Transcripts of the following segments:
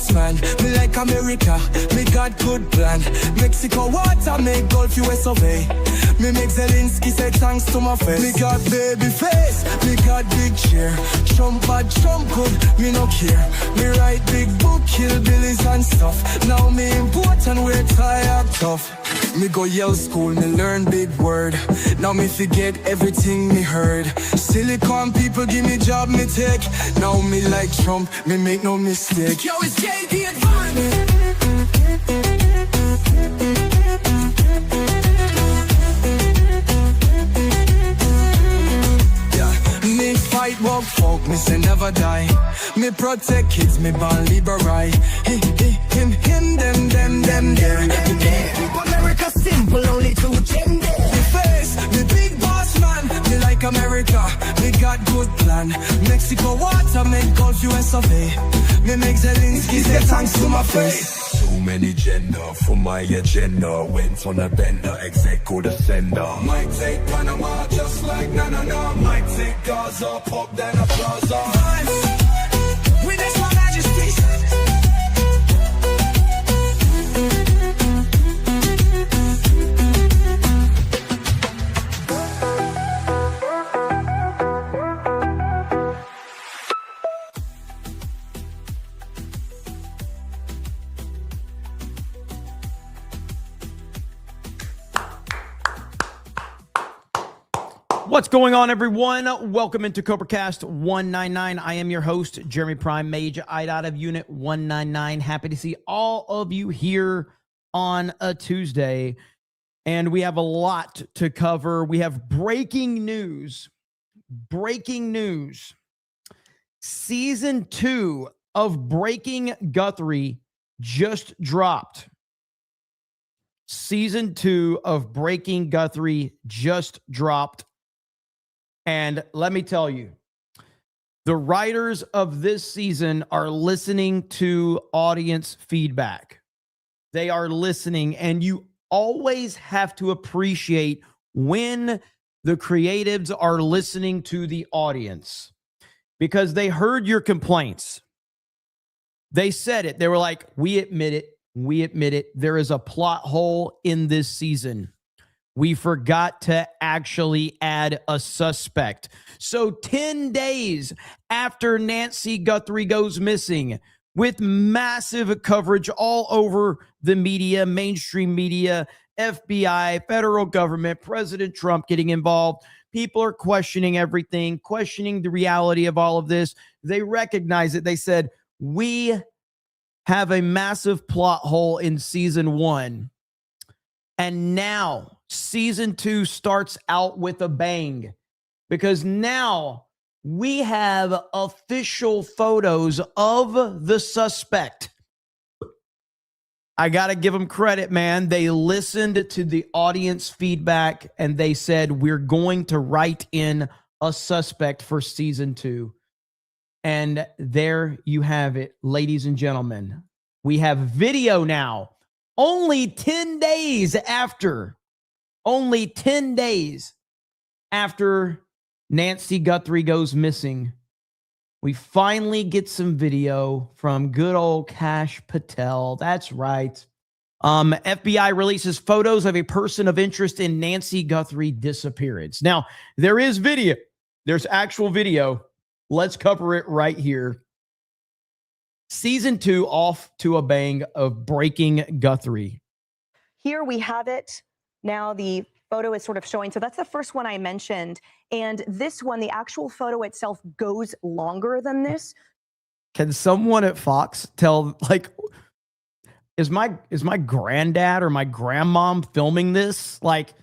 boss man, me like America, me got good plan. Mexico water, make Gulf US obey. Me make Zelensky say thanks to my face. Me got baby face, me got big chair. Trump bad, Trump good, me no care. Me write big book, kill billies and stuff. Now me import and wear tie up tough. Me go Yale school, me learn big word. Now me forget everything me heard. Silicon people give me job, me take. Now me like Trump, me make no mistake. Yo, it's JD Advance. Fight, walk, folk, me say never die. Me protect kids, me born liberate. Him, them, there. America simple, only two gender. Me face, me big boss man. Me like America, me got good plan. Mexico water, make Gulf US survey. Me make Zelensky say thanks to my face. Too many gender for my agenda. Went on a bender, exec go the sender. Might take Panama just like na. Might take Gaza, pop then a plaza. With this one majesty. What's going on, everyone? Welcome into CobraCast 199. I am your host, Jeremy Prime, Mage, out of Unit 199. Happy to see all of you here on a Tuesday. And we have a lot to cover. We have breaking news. Breaking news. Season 2 of Breaking Guthrie just dropped. Season 2 of Breaking Guthrie just dropped. And let me tell you, the writers of this season are listening to audience feedback. They are listening, and you always have to appreciate when the creatives are listening to the audience because they heard your complaints. They said it. They were like, we admit it. We admit it. There is a plot hole in this season. We forgot to actually add a suspect. So 10 days after Nancy Guthrie goes missing, with massive coverage all over the media, mainstream media, FBI, federal government, President Trump getting involved, people are questioning everything, questioning the reality of all of this. They recognize it. They said, we have a massive plot hole in season 1. And now season 2 starts out with a bang because now we have official photos of the suspect. I got to give them credit, man. They listened to the audience feedback and they said, we're going to write in a suspect for season 2. And there you have it, ladies and gentlemen. We have video now. Only 10 days after Nancy Guthrie goes missing, we finally get some video from good old Kash Patel. That's right. FBI releases photos of a person of interest in Nancy Guthrie disappearance. Now, there is video. There's actual video. Let's cover it right here. Season 2 off to a bang of Breaking Guthrie. Here we have it. Now the photo is sort of showing. So that's the first one I mentioned. And this one, the actual photo itself goes longer than this. Can someone at Fox tell, like, is my granddad or my grandmom filming this? Like,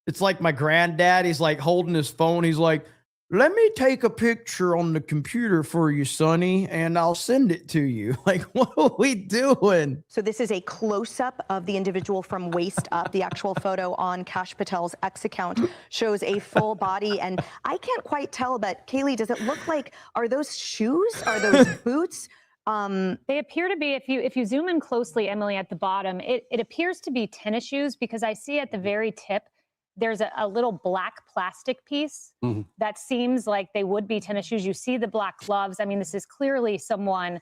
it's like my granddad, he's like holding his phone. He's like, let me take a picture on the computer for you, Sonny, and I'll send it to you. Like, what are we doing? So this is a close-up of the individual from waist up. The actual photo on Kash Patel's X account shows a full body. And I can't quite tell, but Kaylee, does it look like, are those shoes? Are those boots? They appear to be, if you zoom in closely, Emily, at the bottom, it appears to be tennis shoes because I see at the very tip, there's a little black plastic piece that seems like they would be tennis shoes. You see the black gloves. I mean, this is clearly someone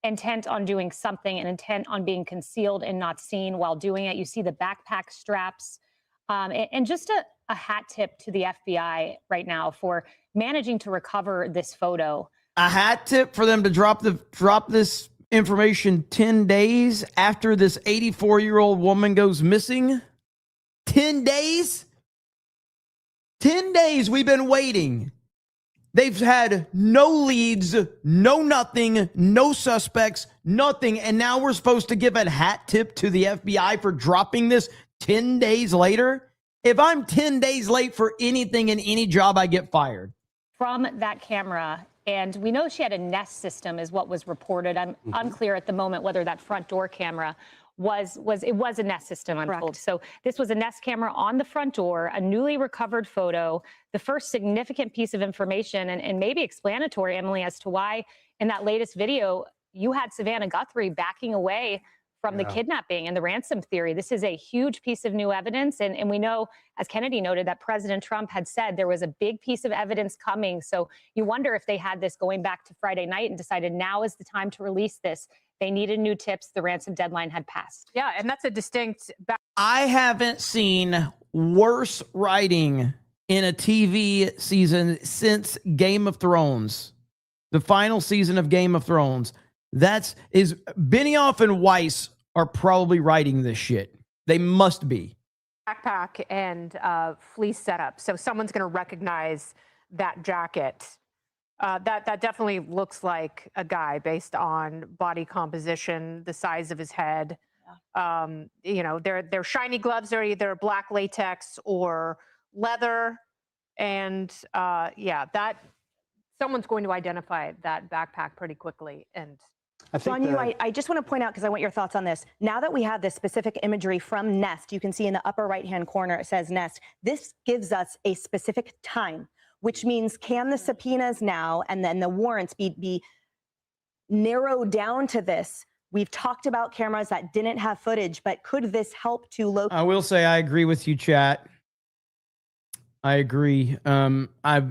intent on doing something and intent on being concealed and not seen while doing it. You see the backpack straps. And just a hat tip to the FBI right now for managing to recover this photo. A hat tip for them to drop this information 10 days after this 84-year-old woman goes missing. 10 days? 10 days we've been waiting. They've had no leads, no nothing, no suspects, nothing. And now we're supposed to give a hat tip to the FBI for dropping this 10 days later? If I'm 10 days late for anything in any job, I get fired. From that camera, and we know she had a Nest system is what was reported. I'm unclear at the moment whether that front door camera was a Nest system, I'm told. So this was a Nest camera on the front door, a newly recovered photo, the first significant piece of information, and maybe explanatory, Emily, as to why in that latest video you had Savannah Guthrie backing away from the kidnapping and the ransom theory. This is a huge piece of new evidence. And we know, as Kennedy noted, that President Trump had said there was a big piece of evidence coming. So you wonder if they had this going back to Friday night and decided now is the time to release this. They needed new tips. The ransom deadline had passed. Yeah, and that's a distinct... I haven't seen worse writing in a TV season since Game of Thrones, the final season of Game of Thrones. Benioff and Weiss are probably writing this shit. They must be. Backpack and fleece setup. So someone's going to recognize that jacket. That definitely looks like a guy based on body composition, the size of his head. You know, their shiny gloves are either black latex or leather. And yeah, that someone's going to identify that backpack pretty quickly. And I just want to point out, because I want your thoughts on this. Now that we have this specific imagery from Nest, you can see in the upper right-hand corner, it says Nest. This gives us a specific time, which means can the subpoenas now and then the warrants be narrowed down to this? We've talked about cameras that didn't have footage, but could this help to locate? I will say I agree with you, chat. I agree. I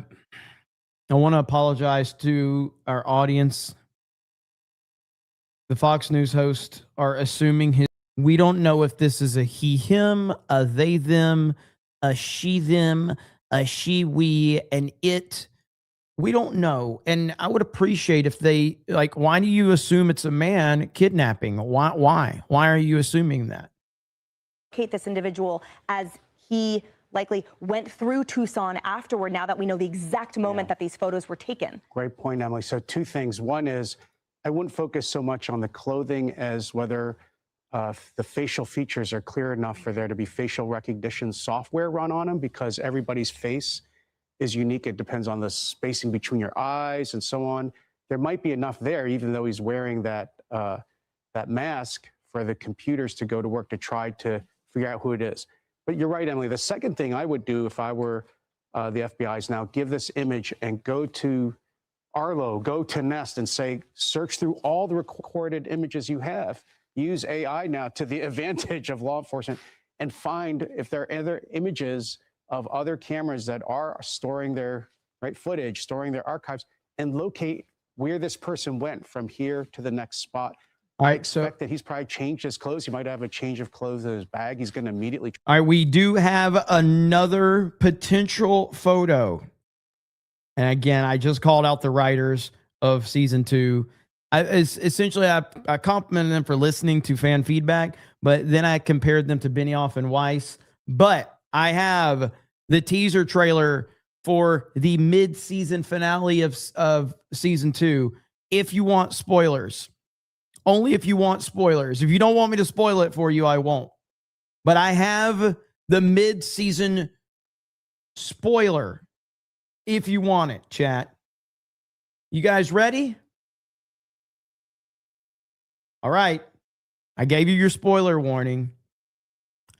want to apologize to our audience. The Fox News hosts are assuming we don't know if this is a he, him, a they, them, a she, them, a she, we, an it. We don't know. And I would appreciate if they, like, why do you assume it's a man kidnapping? Why are you assuming that? This individual as he likely went through Tucson afterward, now that we know the exact moment that these photos were taken. Great point, Emily. So two things. One is I wouldn't focus so much on the clothing as whether the facial features are clear enough for there to be facial recognition software run on them, because everybody's face is unique. It depends on the spacing between your eyes and so on. There might be enough there, even though he's wearing that mask, for the computers to go to work to try to figure out who it is. But you're right, Emily. The second thing I would do if I were the FBI's now, give this image and go to Arlo, go to Nest and say, search through all the recorded images you have. Use AI now to the advantage of law enforcement and find if there are other images of other cameras that are storing their footage, storing their archives, and locate where this person went from here to the next spot. All right, I expect that he's probably changed his clothes. He might have a change of clothes in his bag. He's going to immediately. All right, we do have another potential photo. And again, I just called out the writers of season 2. I complimented them for listening to fan feedback, but then I compared them to Benioff and Weiss. But I have the teaser trailer for the mid-season finale of season 2. If you want spoilers, only if you want spoilers. If you don't want me to spoil it for you, I won't. But I have the mid-season spoiler if you want it, chat. You guys ready? All right. I gave you your spoiler warning.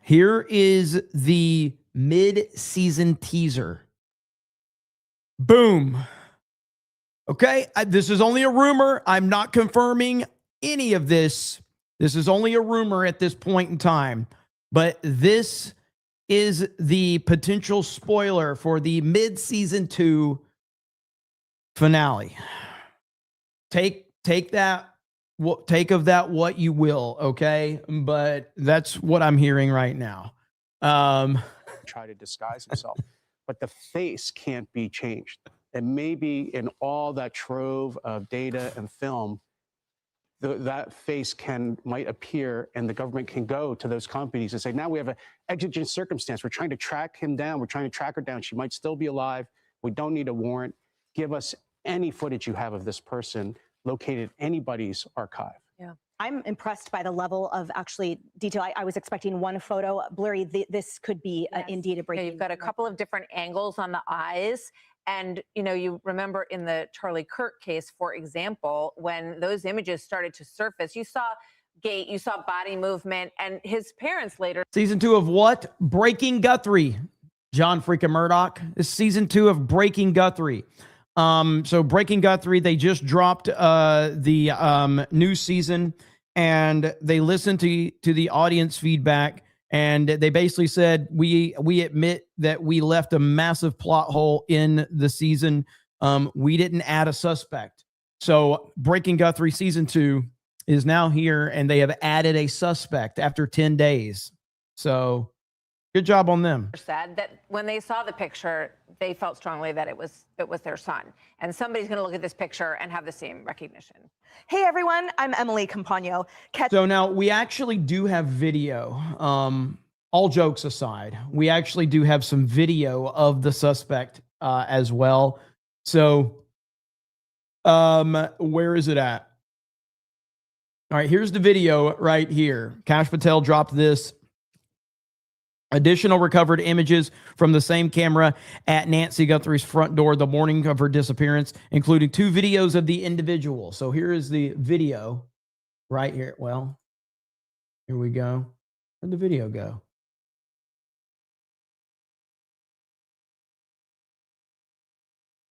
Here is the mid-season teaser. Boom. Okay, this is only a rumor. I'm not confirming any of this. This is only a rumor at this point in time. But this is the potential spoiler for the mid-season 2 finale. Take that take of that what you will, okay? But that's what I'm hearing right now. Try to disguise himself, but the face can't be changed. And maybe in all that trove of data and film, that face might appear, and the government can go to those companies and say, now we have an exigent circumstance. We're trying to track him down. We're trying to track her down. She might still be alive. We don't need a warrant. Give us any footage you have of this person located in anybody's archive. Yeah. I'm impressed by the level of actually detail. I was expecting one photo blurry. This could be indeed a breaking. Yeah, you've got a couple of different angles on the eyes. And, you know, you remember in the Charlie Kirk case, for example, when those images started to surface, you saw gait, you saw body movement, and his parents later. Season 2 of what? Breaking Guthrie. John freaking Murdoch. This is season 2 of Breaking Guthrie. So Breaking Guthrie, they just dropped the new season, and they listened to the audience feedback, and they basically said, we admit that we left a massive plot hole in the season. We didn't add a suspect. So Breaking Guthrie season 2 is now here, and they have added a suspect after 10 days. So good job on them. Said that when they saw the picture, they felt strongly that it was their son. And somebody's going to look at this picture and have the same recognition. Hey everyone, I'm Emily Campagno. So now we actually do have video. All jokes aside, we actually do have some video of the suspect as well. So where is it at? All right, here's the video right here. Kash Patel dropped this. Additional recovered images from the same camera at Nancy Guthrie's front door the morning of her disappearance, including 2 videos of the individual. So here is the video right here. Well, here we go. Where'd the video go?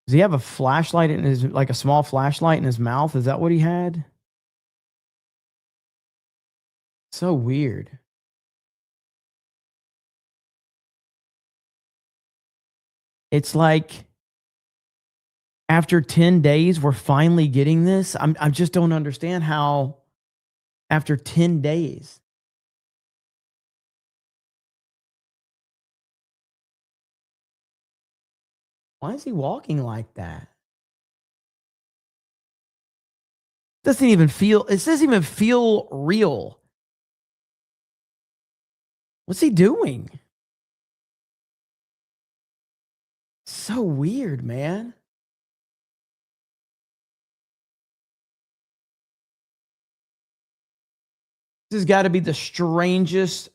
Does he have a flashlight in his, like a small flashlight in his mouth? Is that what he had? So weird. It's like after 10 days, we're finally getting this. I just don't understand how after 10 days. Why is he walking like that? It doesn't even feel real. What's he doing? So weird, man. This has got to be the strangest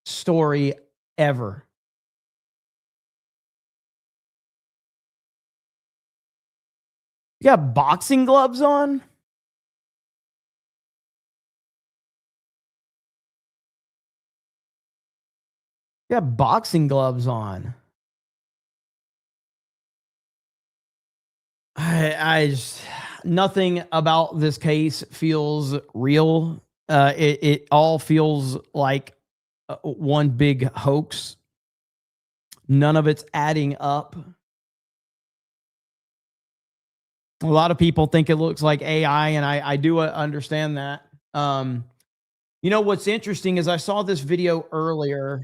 story ever. You got boxing gloves on? You got boxing gloves on. I just, nothing about this case feels real. It all feels like one big hoax. None of it's adding up. A lot of people think it looks like AI, and I do understand that. You know, what's interesting is I saw this video earlier.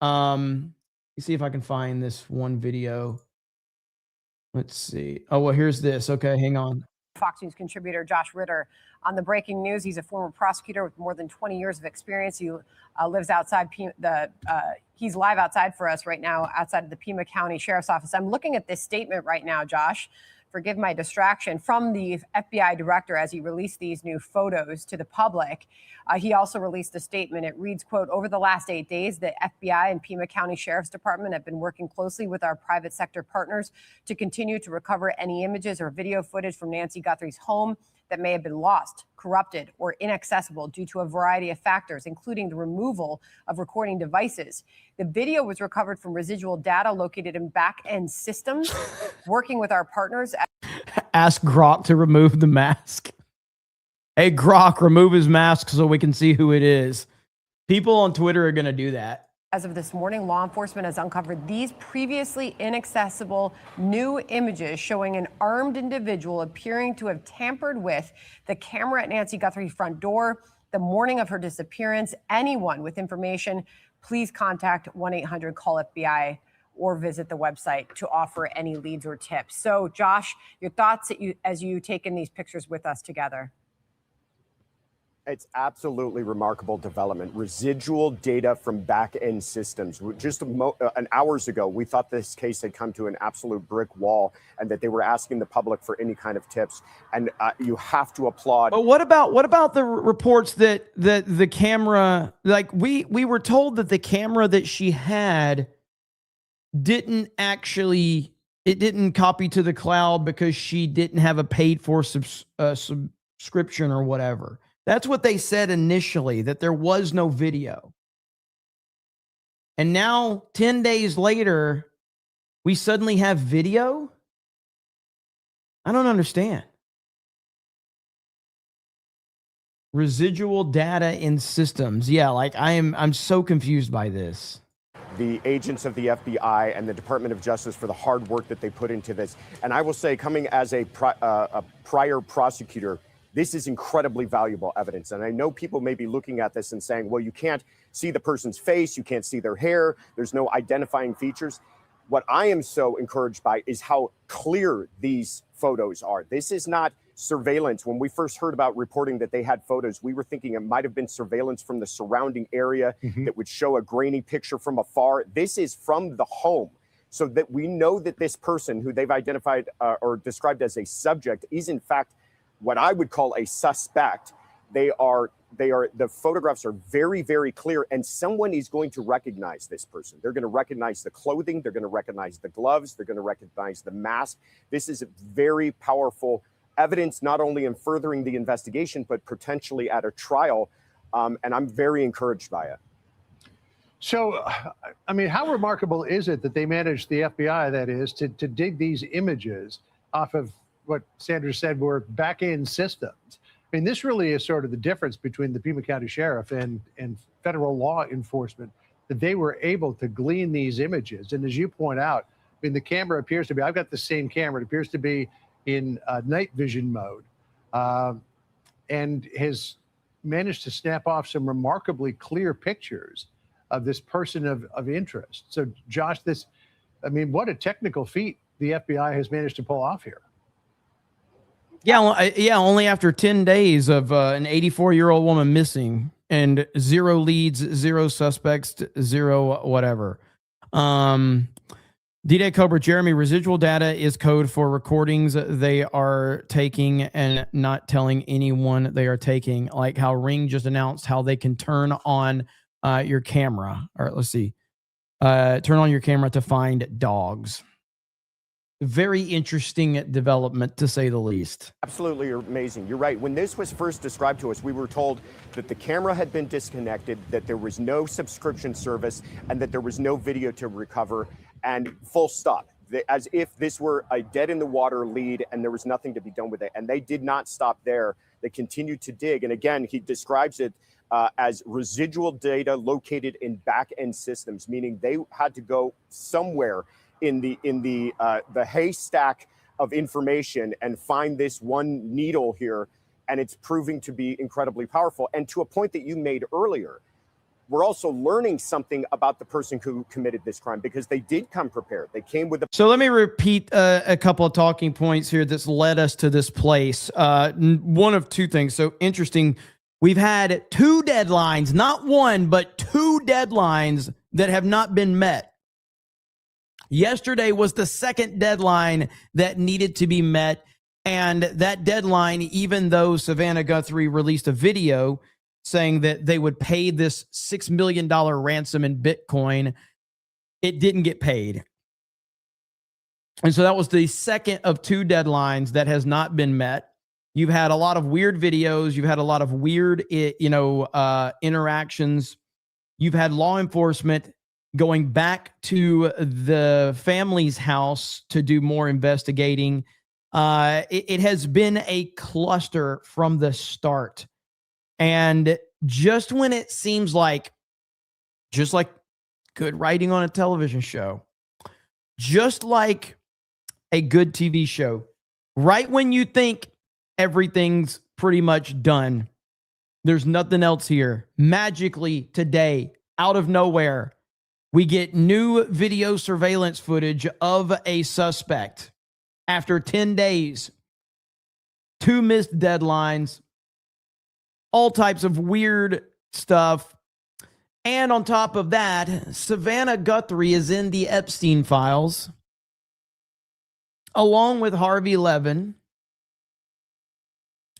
Let me see if I can find this one video. Let's see. Oh, well, here's this. Okay, hang on. Fox News contributor Josh Ritter on the breaking news. He's a former prosecutor with more than 20 years of experience. He lives outside he's live outside for us right now, outside of the Pima County Sheriff's Office. I'm looking at this statement right now, Josh. Forgive my distraction, from the FBI director as he released these new photos to the public. He also released a statement. It reads, quote, "Over the last 8 days, the FBI and Pima County Sheriff's Department have been working closely with our private sector partners to continue to recover any images or video footage from Nancy Guthrie's home that may have been lost, corrupted, or inaccessible due to a variety of factors, including the removal of recording devices. The video was recovered from residual data located in back-end systems, working with our partners." Ask Grok to remove the mask. Hey, Grok, remove his mask so we can see who it is. People on Twitter are going to do that. As of this morning, law enforcement has uncovered these previously inaccessible new images showing an armed individual appearing to have tampered with the camera at Nancy Guthrie's front door the morning of her disappearance. Anyone with information, please contact 1-800-CALL-FBI or visit the website to offer any leads or tips. So, Josh, your thoughts as you take in these pictures with us together? It's absolutely remarkable development. Residual data from back-end systems. Just an hours ago, we thought this case had come to an absolute brick wall and that they were asking the public for any kind of tips. And you have to applaud. But what about the reports that the camera, like we were told that the camera that she had didn't copy to the cloud because she didn't have a paid for subscription or whatever. That's what they said initially, that there was no video. And now 10 days later, we suddenly have video? I don't understand. Residual data in systems. Yeah, like I'm so confused by this. The agents of the FBI and the Department of Justice for the hard work that they put into this. And I will say, coming as a prior prosecutor, this is incredibly valuable evidence. And I know people may be looking at this and saying, well, you can't see the person's face, you can't see their hair, there's no identifying features. What I am so encouraged by is how clear these photos are. This is not surveillance. When we first heard about reporting that they had photos, we were thinking it might have been surveillance from the surrounding area that would show a grainy picture from afar. This is from the home, so that we know that this person who they've identified or described as a subject is in fact what I would call a suspect. The photographs are very, very clear, and someone is going to recognize this person. They're going to recognize the clothing, they're going to recognize the gloves, they're going to recognize the mask. This is very powerful evidence, not only in furthering the investigation, but potentially at a trial. And I'm very encouraged by it. So, I mean, how remarkable is it that they managed, the FBI that is, to dig these images off of what Sandra said were back-end systems? I mean, this really is sort of the difference between the Pima County Sheriff and federal law enforcement, that they were able to glean these images. And as you point out, I mean, the camera appears to be, I've got the same camera, it appears to be in night vision mode, and has managed to snap off some remarkably clear pictures of this person of interest. So, Josh, I mean, what a technical feat the FBI has managed to pull off here. Yeah, only after 10 days of an 84-year-old woman missing and 0 leads, 0 suspects, 0 whatever. D-Day Cobra, Jeremy, residual data is code for recordings they are taking and not telling anyone they are taking, like how Ring just announced how they can turn on your camera. All right, let's see. Turn on your camera to find dogs. Very interesting development, to say the least. Absolutely amazing. You're right. When this was first described to us, we were told that the camera had been disconnected, that there was no subscription service, and that there was no video to recover, and full stop. As if this were a dead-in-the-water lead and there was nothing to be done with it. And they did not stop there. They continued to dig. And again, he describes it as residual data located in back-end systems, meaning they had to go somewhere in the haystack of information and find this one needle here, and it's proving to be incredibly powerful. And to a point that you made earlier, we're also learning something about the person who committed this crime, because they did come prepared. They came with So let me repeat a couple of talking points here that's led us to this place. One of 2 things. So interesting. We've had 2 deadlines, not 1, but 2 deadlines that have not been met. Yesterday was the second deadline that needed to be met. And that deadline, even though Savannah Guthrie released a video saying that they would pay this $6 million ransom in Bitcoin, it didn't get paid. And so that was the second of 2 deadlines that has not been met. You've had a lot of weird videos. You've had a lot of weird, interactions. You've had law enforcement going back to the family's house to do more investigating. It has been a cluster from the start. And just when it seems like, just like good writing on a television show, just like a good TV show, right when you think everything's pretty much done, there's nothing else here. Magically today, out of nowhere, we get new video surveillance footage of a suspect after 10 days, 2 missed deadlines, all types of weird stuff. And on top of that, Savannah Guthrie is in the Epstein files, along with Harvey Levin.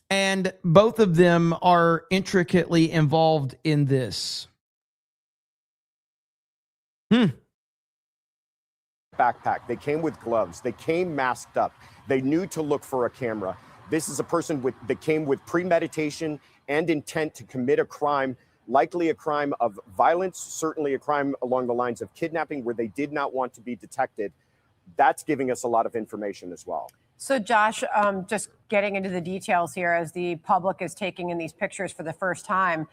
And both of them are intricately involved in this. Backpack. They came with gloves. They came masked up. They knew to look for a camera. This is a person that came with premeditation and intent to commit a crime, likely a crime of violence, certainly a crime along the lines of kidnapping where they did not want to be detected. That's giving us a lot of information as well. So, Josh, just getting into the details here as the public is taking in these pictures for the first time.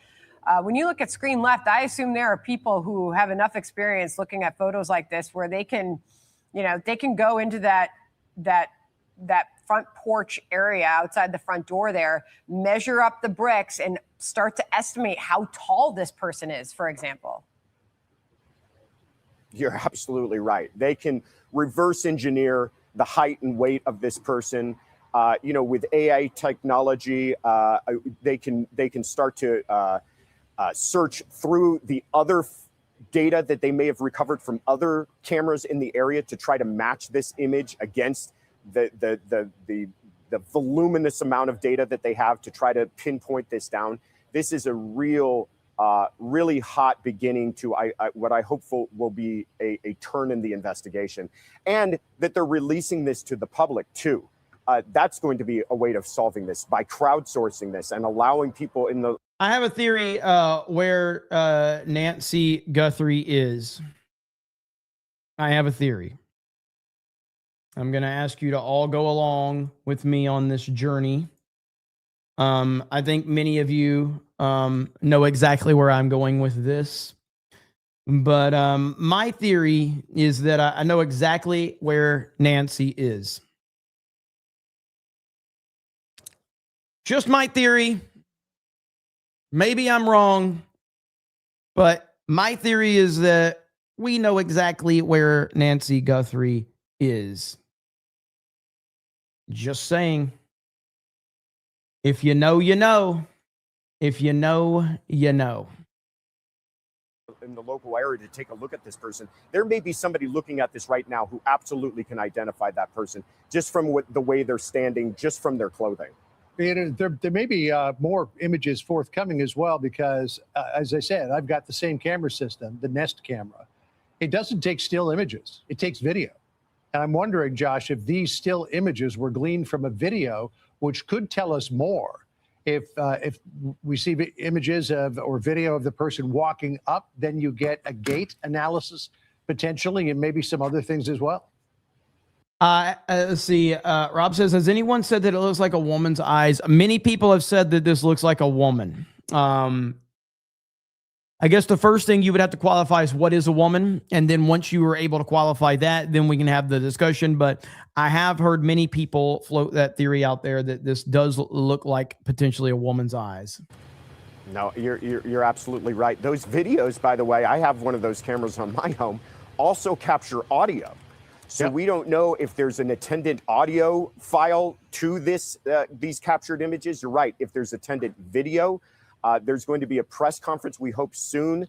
When you look at screen left, I assume there are people who have enough experience looking at photos like this where they can, they can go into that front porch area outside the front door there, measure up the bricks and start to estimate how tall this person is, for example. You're absolutely right. They can reverse engineer the height and weight of this person. With AI technology, they can start to search through the other data that they may have recovered from other cameras in the area to try to match this image against the voluminous amount of data that they have to try to pinpoint this down. This is a really hot beginning to what I hope will be a turn in the investigation, and that they're releasing this to the public too. That's going to be a way of solving this by crowdsourcing this and allowing people in the. I have a theory where Nancy Guthrie is. I have a theory. I'm going to ask you to all go along with me on this journey. I think many of you know exactly where I'm going with this. But my theory is that I know exactly where Nancy is. Just my theory. Maybe I'm wrong. But my theory is that we know exactly where Nancy Guthrie is. Just saying. If you know, you know. If you know, you know. In the local area to take a look at this person. There may be somebody looking at this right now who absolutely can identify that person just from the way they're standing, just from their clothing. There may be more images forthcoming as well because, as I said, I've got the same camera system, the Nest camera. It doesn't take still images. It takes video. And I'm wondering, Josh, if these still images were gleaned from a video, which could tell us more. If we see images or video of the person walking up, then you get a gait analysis potentially, and maybe some other things as well. Let's see. Rob says, has anyone said that it looks like a woman's eyes? Many people have said that this looks like a woman. I guess the first thing you would have to qualify is what is a woman. And then once you were able to qualify that, then we can have the discussion. But I have heard many people float that theory out there that this does look like potentially a woman's eyes. No, you're absolutely right. Those videos, by the way, I have one of those cameras on my home, also capture audio. So we don't know if there's an attendant audio file to these captured images. You're right. If there's attendant video, there's going to be a press conference, we hope soon,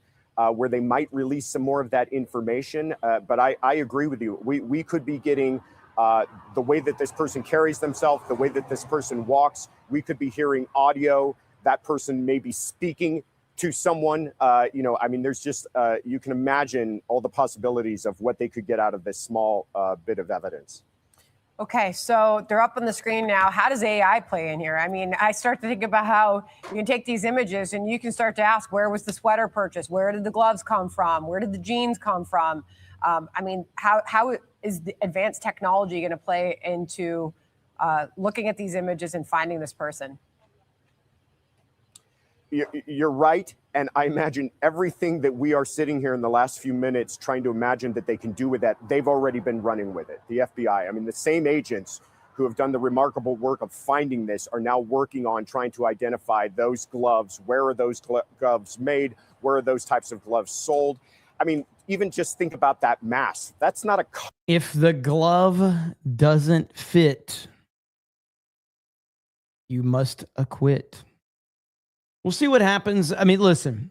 where they might release some more of that information. But I agree with you. We could be getting the way that this person carries themselves, the way that this person walks. We could be hearing audio. That person may be speaking to someone. There's just, you can imagine all the possibilities of what they could get out of this small bit of evidence. Okay, so they're up on the screen now. How does AI play in here? I mean, I start to think about how you can take these images and you can start to ask, where was the sweater purchased? Where did the gloves come from? Where did the jeans come from? How is the advanced technology going to play into looking at these images and finding this person? You're right. And I imagine everything that we are sitting here in the last few minutes trying to imagine that they can do with that, they've already been running with it. The FBI, I mean, the same agents who have done the remarkable work of finding this are now working on trying to identify those gloves. Where are those gloves made? Where are those types of gloves sold? I mean, even just think about that mask. That's not a... If the glove doesn't fit, you must acquit. We'll see what happens. I mean, listen,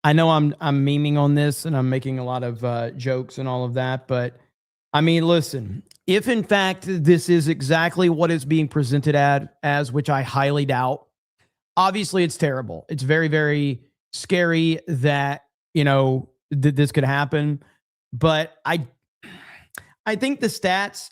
I know I'm memeing on this and I'm making a lot of jokes and all of that, but I mean, listen, if in fact this is exactly what is being presented as, which I highly doubt, obviously it's terrible. It's very, very scary that, you know, this could happen. But I think the stats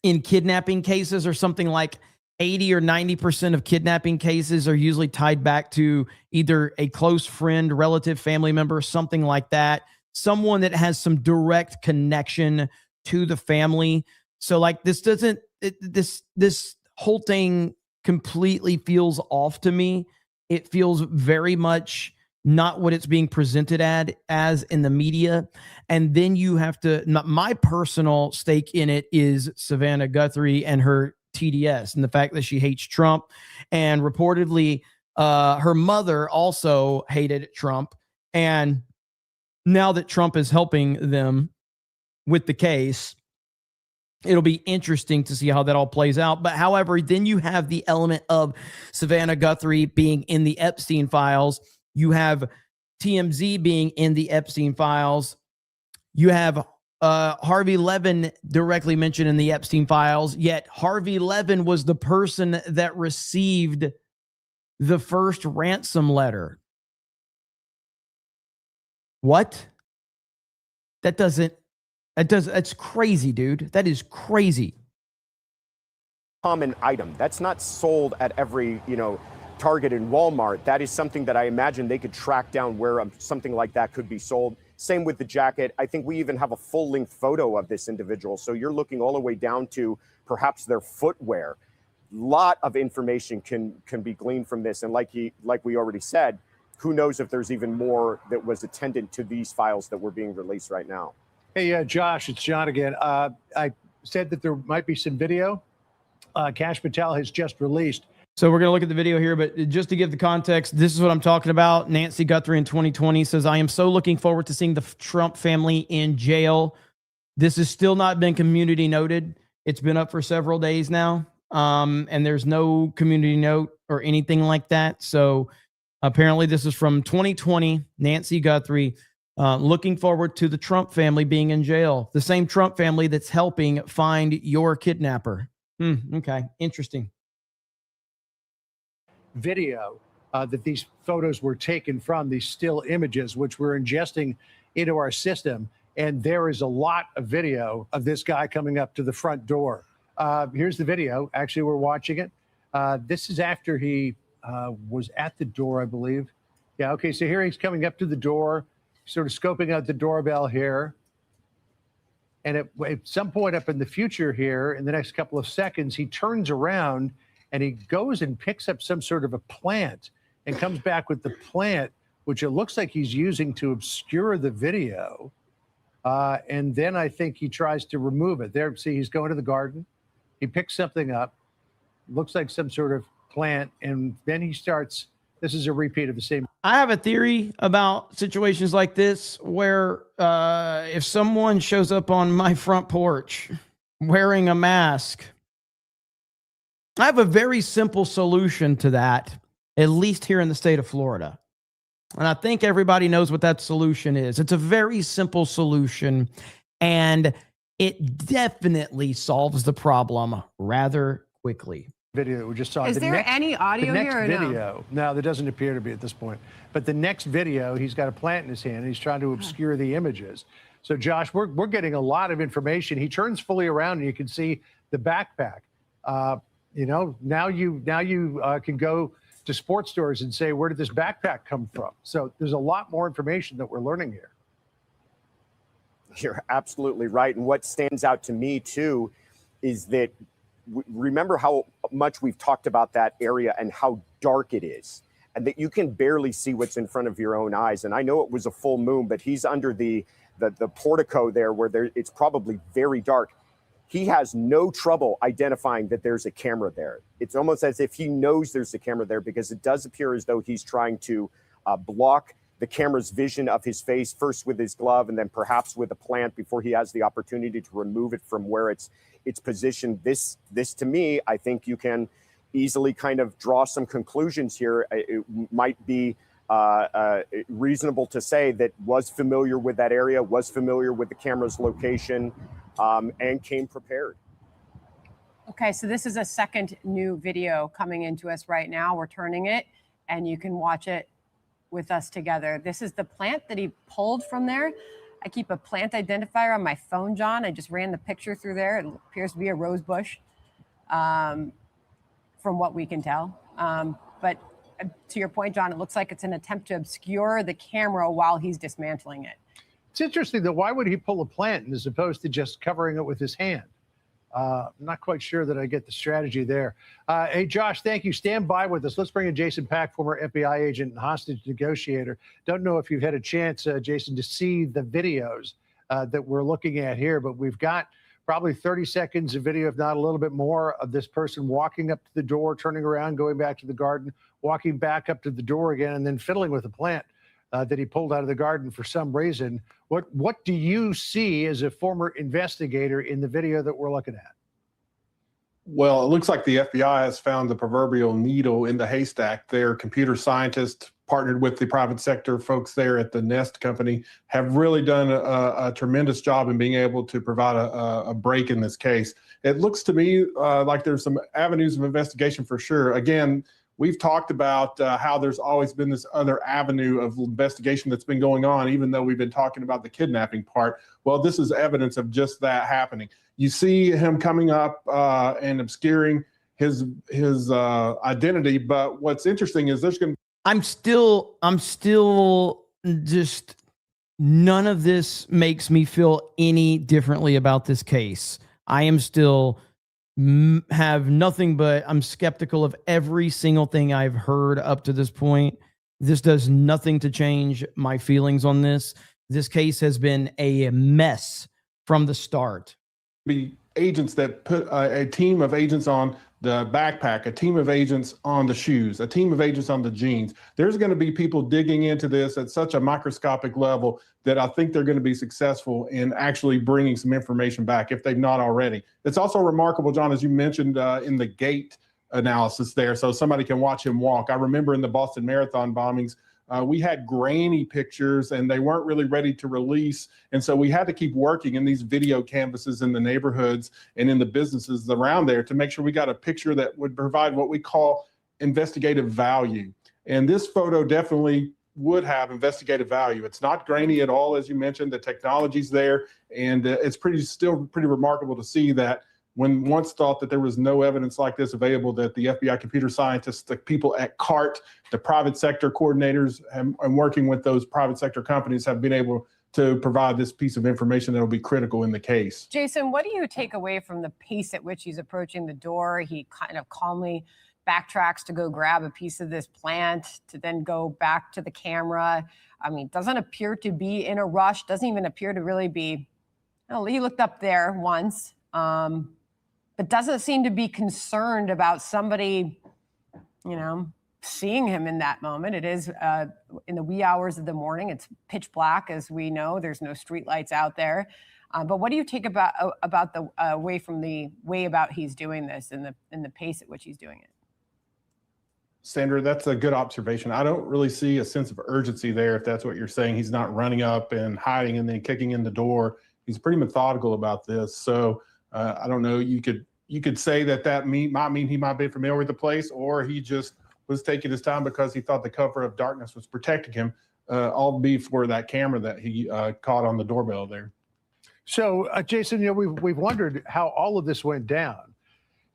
in kidnapping cases are something like 80 or 90% of kidnapping cases are usually tied back to either a close friend, relative, family member, something like that. Someone that has some direct connection to the family. So like this doesn't, this whole thing completely feels off to me. It feels very much not what it's being presented as in the media. And then you have to, my personal stake in it is Savannah Guthrie and her TDS and the fact that she hates Trump. And reportedly, her mother also hated Trump. And now that Trump is helping them with the case, it'll be interesting to see how that all plays out. But however, then you have the element of Savannah Guthrie being in the Epstein files. You have TMZ being in the Epstein files. You have Harvey Levin directly mentioned in the Epstein files, yet Harvey Levin was the person that received the first ransom letter. What? That's crazy, dude. That is crazy. Common item. That's not sold at every, Target and Walmart. That is something that I imagine they could track down where something like that could be sold. Same with the jacket. I think we even have a full-length photo of this individual. So you're looking all the way down to perhaps their footwear. Lot of information can be gleaned from this. And like we already said, who knows if there's even more that was attendant to these files that were being released right now. Hey, Josh, it's John again. I said that there might be some video. Kash Patel has just released. So we're going to look at the video here, but just to give the context, this is what I'm talking about. Nancy Guthrie in 2020 says, I am so looking forward to seeing the Trump family in jail. This has still not been community noted. It's been up for several days now, and there's no community note or anything like that. So apparently this is from 2020, Nancy Guthrie, looking forward to the Trump family being in jail. The same Trump family that's helping find your kidnapper. Okay, interesting. Video that these photos were taken from, these still images, which we're ingesting into our system. And there is a lot of video of this guy coming up to the front door. Here's the video. Actually, we're watching it. This is after he was at the door, I believe. Yeah, okay, so here he's coming up to the door, sort of scoping out the doorbell here. And at some point up in the future here, in the next couple of seconds, he turns around and he goes and picks up some sort of a plant and comes back with the plant, which it looks like he's using to obscure the video. And then I think he tries to remove it. There, see, he's going to the garden. He picks something up, looks like some sort of plant, and then he starts. This is a repeat of the same. I have a theory about situations like this where if someone shows up on my front porch wearing a mask, I have a very simple solution to that, at least here in the state of Florida. And I think everybody knows what that solution is. It's a very simple solution, and it definitely solves the problem rather quickly. Video we just saw. Is there any audio here or video? No, there doesn't appear to be at this point. But the next video, he's got a plant in his hand, and he's trying to obscure the images. So, Josh, we're getting a lot of information. He turns fully around, and you can see the backpack. Now you can go to sports stores and say, where did this backpack come from? So there's a lot more information that we're learning here. You're absolutely right. And what stands out to me, too, is that remember how much we've talked about that area and how dark it is. and that you can barely see what's in front of your own eyes. And I know it was a full moon, but he's under the portico there where it's probably very dark. He has no trouble identifying that there's a camera there. It's almost as if he knows there's a camera there, because it does appear as though he's trying to block the camera's vision of his face, first with his glove and then perhaps with a plant, before he has the opportunity to remove it from where it's positioned. This to me, I think you can easily kind of draw some conclusions here. It might be reasonable to say that was familiar with that area, was familiar with the camera's location, and came prepared. Okay, so this is a second new video coming into us right now. We're turning it, and you can watch it with us together. This is the plant that he pulled from there. I keep a plant identifier on my phone, John. I just ran the picture through there. It appears to be a rose bush, from what we can tell. But to your point, John, it looks like it's an attempt to obscure the camera while he's dismantling it. It's interesting, though. Why would he pull a plant as opposed to just covering it with his hand? I'm not quite sure that I get the strategy there. Hey, Josh, thank you. Stand by with us. Let's bring in Jason Pack, former FBI agent and hostage negotiator. Don't know if you've had a chance, Jason, to see the videos that we're looking at here, but we've got probably 30 seconds of video, if not a little bit more, of this person walking up to the door, turning around, going back to the garden, walking back up to the door again, and then fiddling with a plant that he pulled out of the garden for some reason. What do you see as a former investigator in the video that we're looking at? Well, it looks like the FBI has found the proverbial needle in the haystack. Their computer scientists, partnered with the private sector folks there at the Nest company, have really done a tremendous job in being able to provide a break in this case. It looks to me like there's some avenues of investigation for sure. Again, we've talked about how there's always been this other avenue of investigation that's been going on, even though we've been talking about the kidnapping part. Well, this is evidence of just that happening. You see him coming up and obscuring his identity. But what's interesting is there's going to I'm still just, none of this makes me feel any differently about this case. I am still have nothing but, I'm skeptical of every single thing I've heard up to this point. This does nothing to change my feelings on this. This case has been a mess from the start. be agents that put a team of agents on the backpack, a team of agents on the shoes, a team of agents on the jeans. There's going to be people digging into this at such a microscopic level that I think they're going to be successful in actually bringing some information back if they've not already. It's also remarkable, John, as you mentioned in the gait analysis there, so somebody can watch him walk. I remember in the Boston Marathon bombings, we had grainy pictures and they weren't really ready to release. And so we had to keep working in these video canvases in the neighborhoods and in the businesses around there to make sure we got a picture that would provide what we call investigative value. And this photo definitely would have investigative value. It's not grainy at all, as you mentioned. The technology's there, and it's still pretty remarkable to see that when once thought that there was no evidence like this available, that the FBI computer scientists, the people at CART, the private sector coordinators, and working with those private sector companies have been able to provide this piece of information that will be critical in the case. Jason, what do you take away from the pace at which he's approaching the door? He kind of calmly backtracks to go grab a piece of this plant, to then go back to the camera. I mean, doesn't appear to be in a rush, doesn't even appear to really be, oh, he looked up there once, but doesn't seem to be concerned about somebody, seeing him in that moment. It is in the wee hours of the morning. It's pitch black, as we know. There's no street lights out there. But what do you take about the way from the way about he's doing this and the pace at which he's doing it? Sandra, that's a good observation. I don't really see a sense of urgency there, if that's what you're saying. He's not running up and hiding and then kicking in the door. He's pretty methodical about this. So I don't know. You could say that might mean he might be familiar with the place, or he just was taking his time because he thought the cover of darkness was protecting him, all before that camera that he caught on the doorbell there. So, Jason, we've wondered how all of this went down.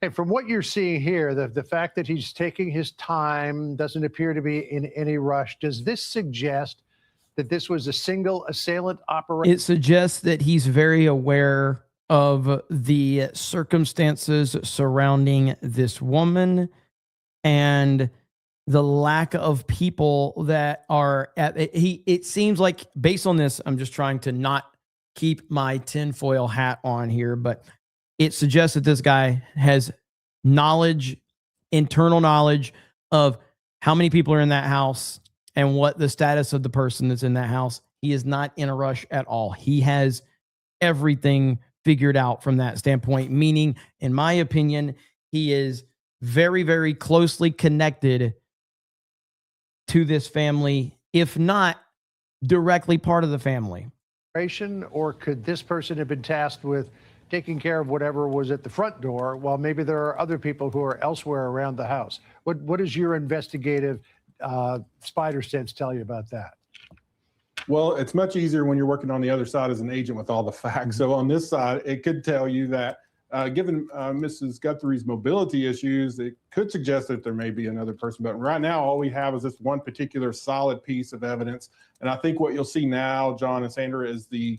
And from what you're seeing here, the fact that he's taking his time, doesn't appear to be in any rush, does this suggest that this was a single assailant operation? It suggests that he's very aware of the circumstances surrounding this woman, and the lack of people that are at it seems like, based on this, I'm just trying to not keep my tinfoil hat on here, but it suggests that this guy has knowledge, internal knowledge of how many people are in that house and what the status of the person that's in that house. He is not in a rush at all. He has everything figured out from that standpoint, meaning, in my opinion, he is very, very closely connected to this family, if not directly part of the family. Or could this person have been tasked with taking care of whatever was at the front door, while maybe there are other people who are elsewhere around the house? What does your investigative spider sense tell you about that? Well, it's much easier when you're working on the other side as an agent with all the facts. So on this side, it could tell you that given Mrs. Guthrie's mobility issues, it could suggest that there may be another person. But right now, all we have is this one particular solid piece of evidence. And I think what you'll see now, John and Sandra, is the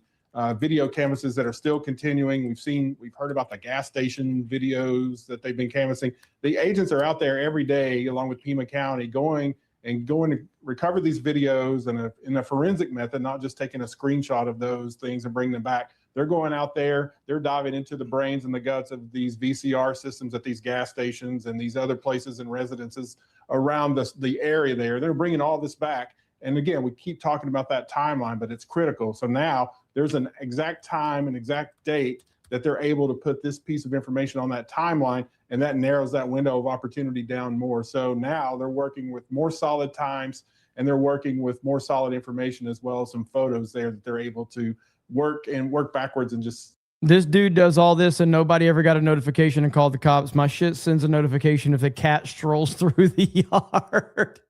video canvases that are still continuing. We've heard about the gas station videos that they've been canvassing. The agents are out there every day, along with Pima County, going to recover these videos in a forensic method, not just taking a screenshot of those things and bring them back. They're going out there, they're diving into the brains and the guts of these VCR systems at these gas stations and these other places and residences around the area there. They're bringing all this back. And again, we keep talking about that timeline, but it's critical. So now there's an exact time, an exact date that they're able to put this piece of information on that timeline, and that narrows that window of opportunity down more. So now they're working with more solid times, and they're working with more solid information, as well as some photos there that they're able to work backwards and just. This dude does all this and nobody ever got a notification and called the cops. My shit sends a notification if a cat strolls through the yard.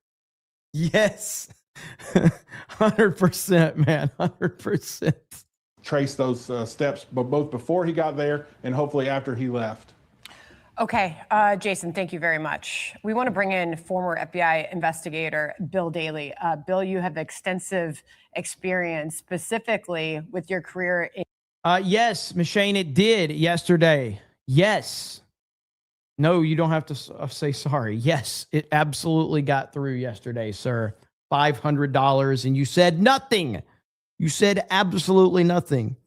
Yes. 100%, man. 100%. Trace those steps, but both before he got there and hopefully after he left. Okay, Jason, thank you very much. We want to bring in former FBI investigator Bill Daley. Bill, you have extensive experience, specifically with your career in. Yes, Machine, it did yesterday. Yes. No, you don't have to say sorry. Yes, it absolutely got through yesterday, sir. $500, and you said nothing. You said absolutely nothing.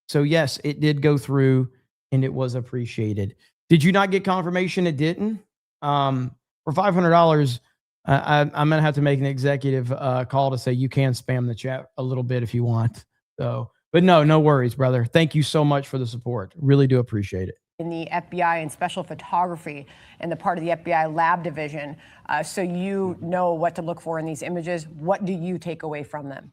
So yes, it did go through, and it was appreciated. Did you not get confirmation it didn't? For $500, I'm going to have to make an executive call to say you can spam the chat a little bit if you want. So, but no worries, brother. Thank you so much for the support. Really do appreciate it. In the FBI and special photography and the part of the FBI lab division. So you know what to look for in these images. What do you take away from them?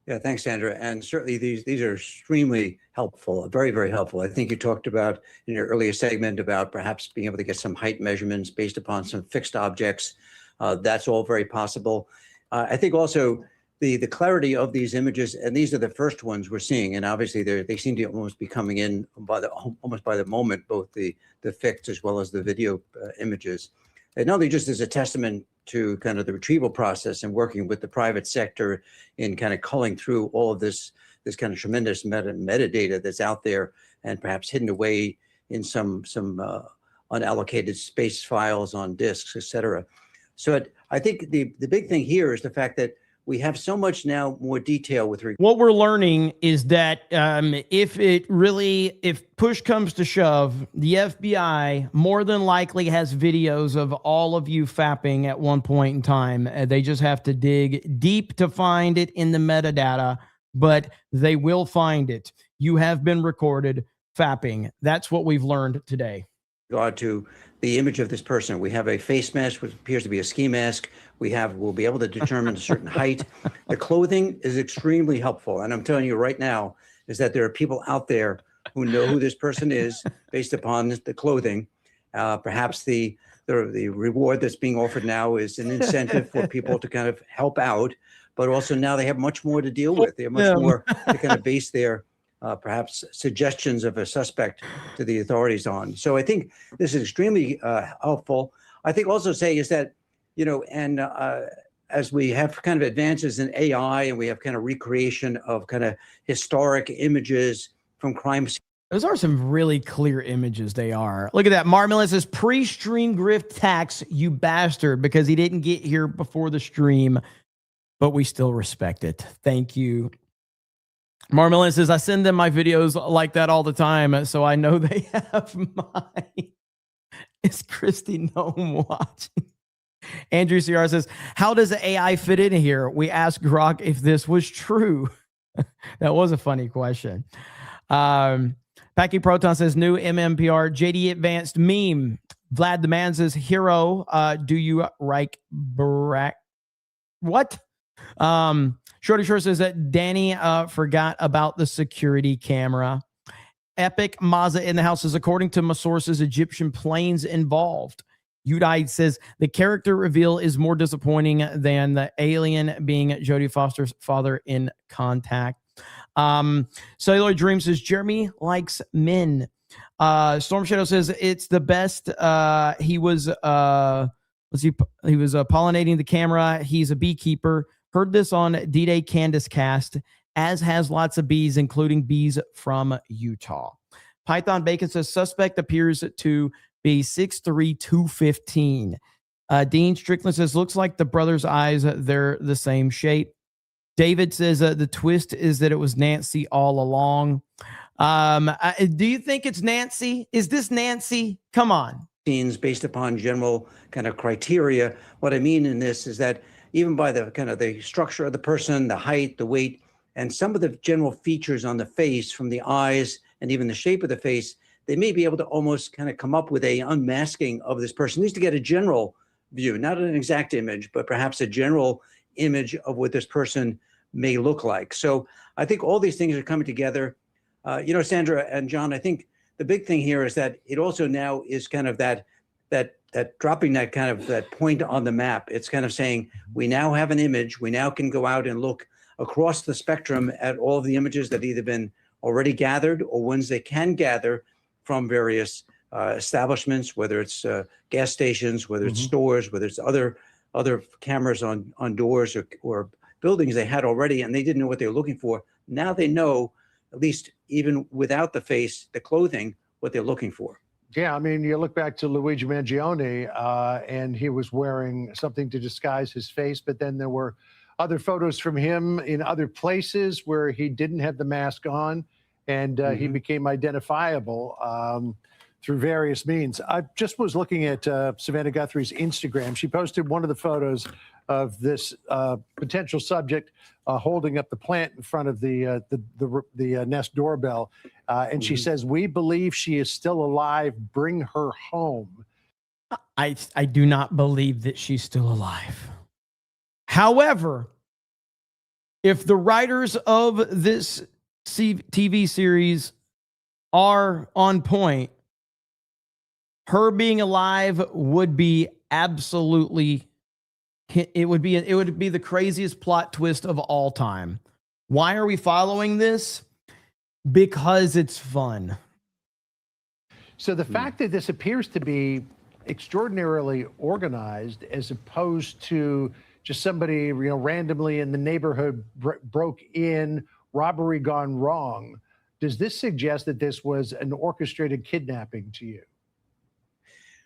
Yeah, thanks, Sandra. And certainly these are extremely helpful, very, very helpful. I think you talked about in your earlier segment about perhaps being able to get some height measurements based upon some fixed objects. That's all very possible. I think also the clarity of these images, and these are the first ones we're seeing, and obviously they seem to almost be coming in almost by the moment, both the fixed as well as the video images. And not only just as a testament to kind of the retrieval process and working with the private sector in kind of culling through all of this kind of tremendous metadata that's out there and perhaps hidden away in some unallocated space files on disks, et cetera. So I think the big thing here is the fact that we have so much now more detail with what we're learning is that if push comes to shove, the FBI more than likely has videos of all of you fapping at one point in time. They just have to dig deep to find it in the metadata, but they will find it. You have been recorded fapping. That's what we've learned today. Regard to the image of this person, we have a face mask, which appears to be a ski mask. We'll be able to determine a certain height. The clothing is extremely helpful. And I'm telling you right now is that there are people out there who know who this person is based upon the clothing. Perhaps the reward that's being offered now is an incentive for people to kind of help out, but also now they have much more to deal with. They have much more to kind of base their perhaps suggestions of a suspect to the authorities on. So I think this is extremely helpful. I think also say is that, and as we have kind of advances in AI and we have kind of recreation of kind of historic images from crime Those are some really clear images. They are. Look at that. Marmalade says, pre-stream grift tax, you bastard, because he didn't get here before the stream, but we still respect it. Thank you. Marmalade says, I send them my videos like that all the time, so I know they have mine. Is Christy Nome watching? Andrew CR says, how does the AI fit in here? We asked Grok if this was true. That was a funny question. Packy Proton says, new MMPR, JD Advanced meme. Vlad the Man says, hero, do you Reich Barack? What? Shorty Short says that Danny forgot about the security camera. Epic Maza in the house says, according to my sources, Egyptian planes involved. Udide says the character reveal is more disappointing than the alien being Jodie Foster's father in Contact. Cellular Dream says Jeremy likes men. Storm Shadow says it's the best. He was pollinating the camera. He's a beekeeper. Heard this on D-Day Candace Cast, as has lots of bees, including bees from Utah. Python Bacon says suspect appears to be 6'3", 215. Dean Strickland says looks like the brother's eyes. They're the same shape. David says the twist is that it was Nancy all along. Do you think it's Nancy? Is this Nancy? Come on. Scenes based upon general kind of criteria. What I mean in this is that even by the kind of the structure of the person, the height, the weight, and some of the general features on the face, from the eyes and even the shape of the face, they may be able to almost kind of come up with a unmasking of this person. At least to get a general view, not an exact image, but perhaps a general image of what this person may look like. So I think all these things are coming together. Sandra and John, I think the big thing here is that it also now is kind of that dropping that kind of that point on the map. It's kind of saying we now have an image. We now can go out and look across the spectrum at all of the images that either been already gathered or ones they can gather from various establishments, whether it's gas stations, whether it's stores, whether it's other cameras on doors or buildings they had already, and they didn't know what they were looking for. Now they know, at least even without the face, the clothing, what they're looking for. Yeah, I mean, you look back to Luigi Mangione, and he was wearing something to disguise his face, but then there were other photos from him in other places where he didn't have the mask on, and he became identifiable through various means. I just was looking at Savannah Guthrie's Instagram. She posted one of the photos of this potential subject holding up the plant in front of the Nest doorbell. And she says, we believe she is still alive. Bring her home. I do not believe that she's still alive. However, if the writers of this TV series are on point, her being alive would be absolutely, it would be the craziest plot twist of all time. Why are we following this? Because it's fun. So the fact that this appears to be extraordinarily organized, as opposed to just somebody, randomly in the neighborhood broke in, robbery gone wrong, does this suggest that this was an orchestrated kidnapping to you?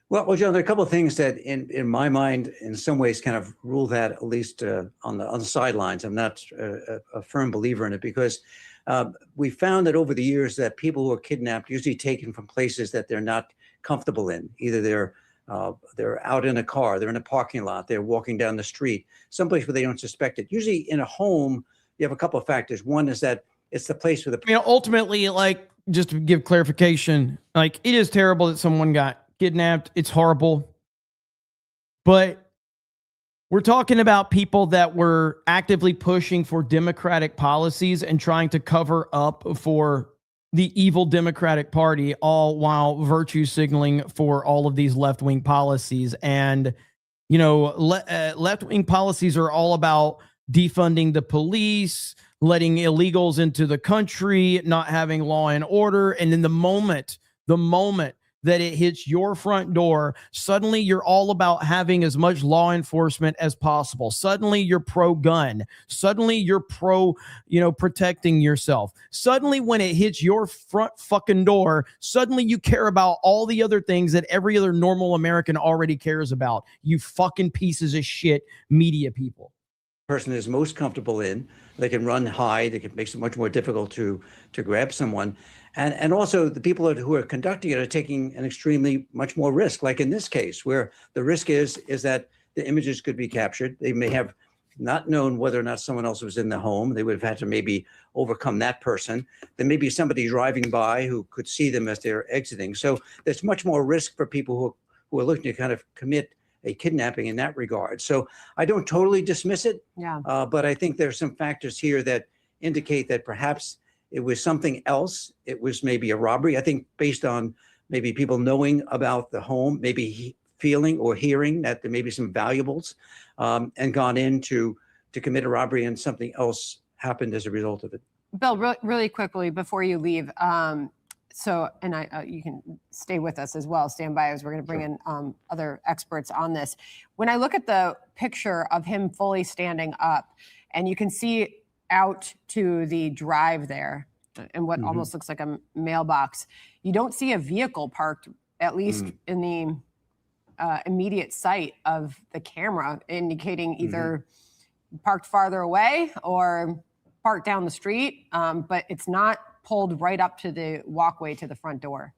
Well, John, there are a couple of things that, in my mind, in some ways, kind of rule that, at least on the sidelines. I'm not a firm believer in it, because we found that over the years that people who are kidnapped usually taken from places that they're not comfortable in. Either they're out in a car, they're in a parking lot, they're walking down the street, someplace where they don't suspect it. Usually in a home, you have a couple of factors. One is that it's the place where the ultimately, like, just to give clarification, like, it is terrible that someone got kidnapped. It's horrible. But we're talking about people that were actively pushing for democratic policies and trying to cover up for the evil Democratic Party, all while virtue signaling for all of these left-wing policies. And, left-wing policies are all about defunding the police, letting illegals into the country, not having law and order. And in the moment that it hits your front door, suddenly you're all about having as much law enforcement as possible. Suddenly you're pro-gun. Suddenly you're pro, protecting yourself. Suddenly when it hits your front fucking door, suddenly you care about all the other things that every other normal American already cares about. You fucking pieces of shit media people. Person is most comfortable in. They can run hide. It makes it much more difficult to grab someone. And also the people who are conducting it are taking an extremely much more risk, like in this case, where the risk is that the images could be captured. They may have not known whether or not someone else was in the home. They would have had to maybe overcome that person. There may be somebody driving by who could see them as they're exiting. So there's much more risk for people who are looking to kind of commit a kidnapping in that regard. So I don't totally dismiss it, but I think there's some factors here that indicate that perhaps it was something else. It was maybe a robbery. I think based on maybe people knowing about the home, maybe feeling or hearing that there may be some valuables, and gone in to commit a robbery, and something else happened as a result of it. Bill, really quickly before you leave, you can stay with us as well. Stand by as we're going to bring in other experts on this. When I look at the picture of him fully standing up, and you can see out to the drive there and what almost looks like a mailbox, you don't see a vehicle parked, at least in the immediate sight of the camera, indicating either parked farther away or parked down the street, but it's not pulled right up to the walkway to the front door.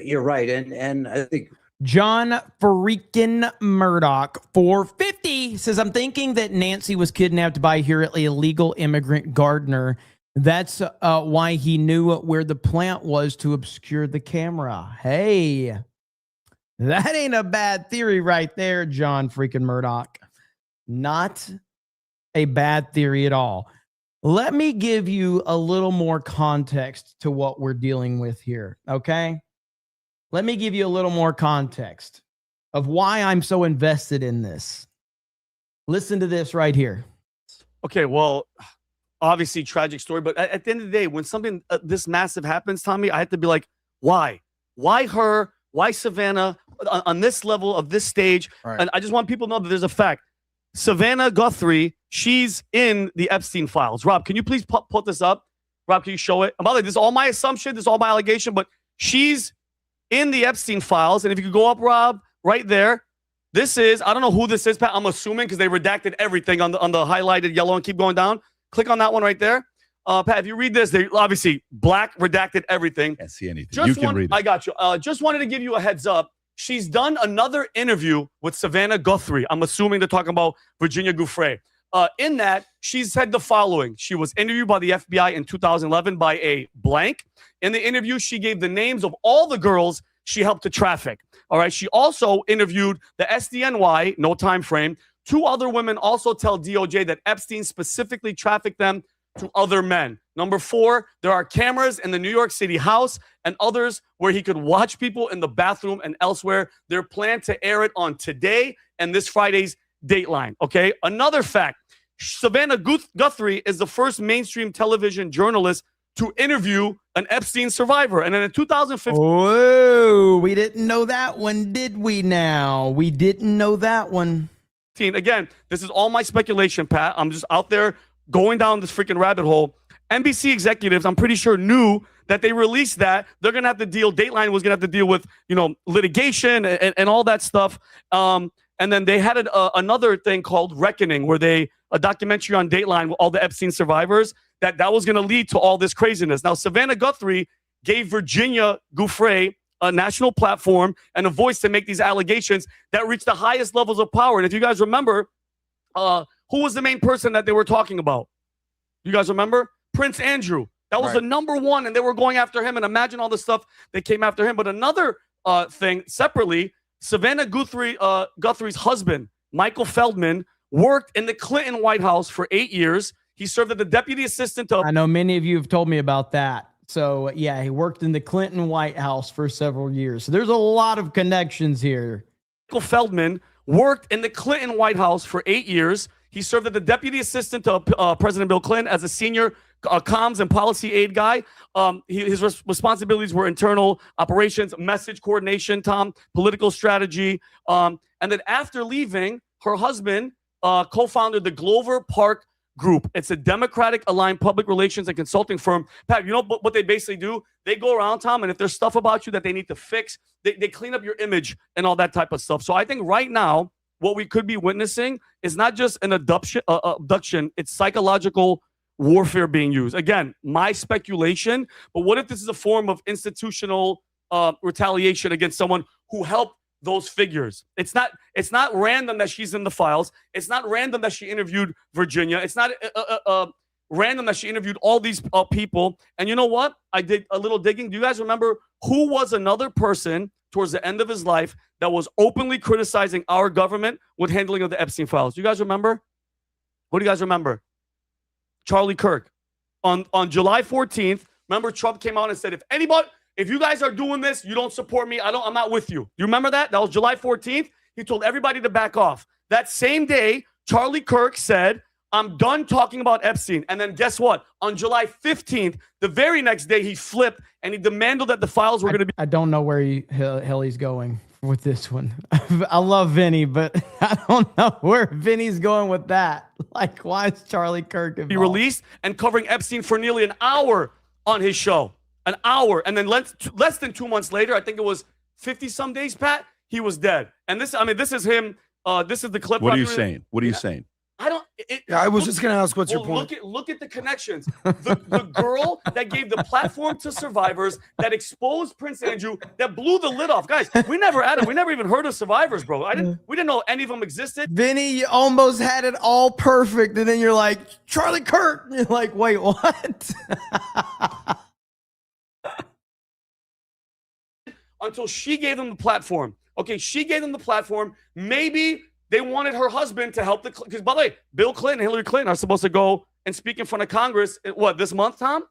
You're right. And I think John freaking Murdoch, 450, says, I'm thinking that Nancy was kidnapped by her illegal immigrant gardener. That's why he knew where the plant was to obscure the camera. Hey, that ain't a bad theory right there, John freaking Murdoch. Not a bad theory at all. Let me give you a little more context to what we're dealing with here, okay? Let me give you a little more context of why I'm so invested in this. Listen to this right here. Okay, well, obviously tragic story, but at the end of the day, when something this massive happens, Tommy, I have to be like, why? Why her? Why Savannah on this level of this stage? Right. And I just want people to know that there's a fact. Savannah Guthrie, she's in the Epstein files. Rob, can you please put this up? Rob, can you show it? And by the way, this is all my assumption. This is all my allegation, but she's in the Epstein files. And if you could go up, Rob, right there. This is, I don't know who this is, Pat. I'm assuming because they redacted everything on the highlighted yellow, and keep going down. Click on that one right there. Pat, if you read this, they obviously black redacted everything. Can't see anything. You can read it. I got you. Just wanted to give you a heads up. She's done another interview with Savannah Guthrie. I'm assuming they're talking about Virginia Guthrie. In that, she said the following. She was interviewed by the FBI in 2011 by a blank. In the interview, she gave the names of all the girls she helped to traffic. All right. She also interviewed the SDNY, no time frame. 2 other women also tell DOJ that Epstein specifically trafficked them to other men. Number 4, there are cameras in the New York City house and others where he could watch people in the bathroom and elsewhere. They're planned to air it on Today and this Friday's Dateline. Okay. Another fact, Savannah Guthrie is the first mainstream television journalist to interview an Epstein survivor. And then in 2015. Whoa, we didn't know that one, did we now? We didn't know that one. Again, this is all my speculation, Pat. I'm just out there going down this freaking rabbit hole. NBC executives, I'm pretty sure, knew that they released that. They're going to have to deal, Dateline was going to have to deal with, litigation and all that stuff. And then they had another thing called Reckoning, where a documentary on Dateline with all the Epstein survivors, that was going to lead to all this craziness. Now, Savannah Guthrie gave Virginia Guthrie a national platform and a voice to make these allegations that reach the highest levels of power. And if you guys remember, who was the main person that they were talking about? You guys remember? Prince Andrew. That was the number one, and they were going after him. And imagine all the stuff that came after him. But another thing, separately, Savannah Guthrie's husband, Michael Feldman, worked in the Clinton White House for 8 years. He served as the deputy assistant to... I know many of you have told me about that. So, yeah, he worked in the Clinton White House for several years. So there's a lot of connections here. Michael Feldman worked in the Clinton White House for 8 years. He served as the deputy assistant to President Bill Clinton as a senior comms and policy aid guy. His responsibilities were internal operations, message coordination, Tom, political strategy. And then after leaving, her husband co-founded the Glover Park Group. It's a Democratic-aligned public relations and consulting firm. Pat, you know what they basically do? They go around, Tom, and if there's stuff about you that they need to fix, they clean up your image and all that type of stuff. So I think right now, what we could be witnessing is not just an abduction, it's psychological warfare being used. Again, my speculation, but what if this is a form of institutional retaliation against someone who helped those figures? It's not random that she's in the files. It's not random that she interviewed Virginia. It's not random that she interviewed all these people. And you know what? I did a little digging. Do you guys remember who was another person towards the end of his life that was openly criticizing our government with handling of the Epstein files? Do you guys remember? What do you guys remember? Charlie Kirk. On July 14th, remember Trump came out and said, if you guys are doing this, you don't support me, I'm not with you. You remember that? That was July 14th. He told everybody to back off. That same day, Charlie Kirk said, I'm done talking about Epstein. And then guess what? On July 15th, the very next day, he flipped and he demanded that the files were going to be. I don't know where hell he's going with this one. I love Vinny, but I don't know where Vinny's going with that. Like, why is Charlie Kirk involved? Be released and covering Epstein for nearly an hour on his show. An hour. And then less than 2 months later, I think it was 50 some days, Pat, he was dead. And this is him. This is the clip. What are you saying? What are you saying? I don't. I was just going to ask, what's your point? Look at the connections. The girl that gave the platform to survivors, that exposed Prince Andrew, that blew the lid off. Guys, we never even heard of survivors, bro. We didn't know any of them existed. Vinny, you almost had it all perfect, and then you're like, Charlie Kirk. You're like, wait, what? Until she gave them the platform. Okay, she gave them the platform. Maybe they wanted her husband to help because, by the way, Bill Clinton and Hillary Clinton are supposed to go and speak in front of Congress. This month, Tom?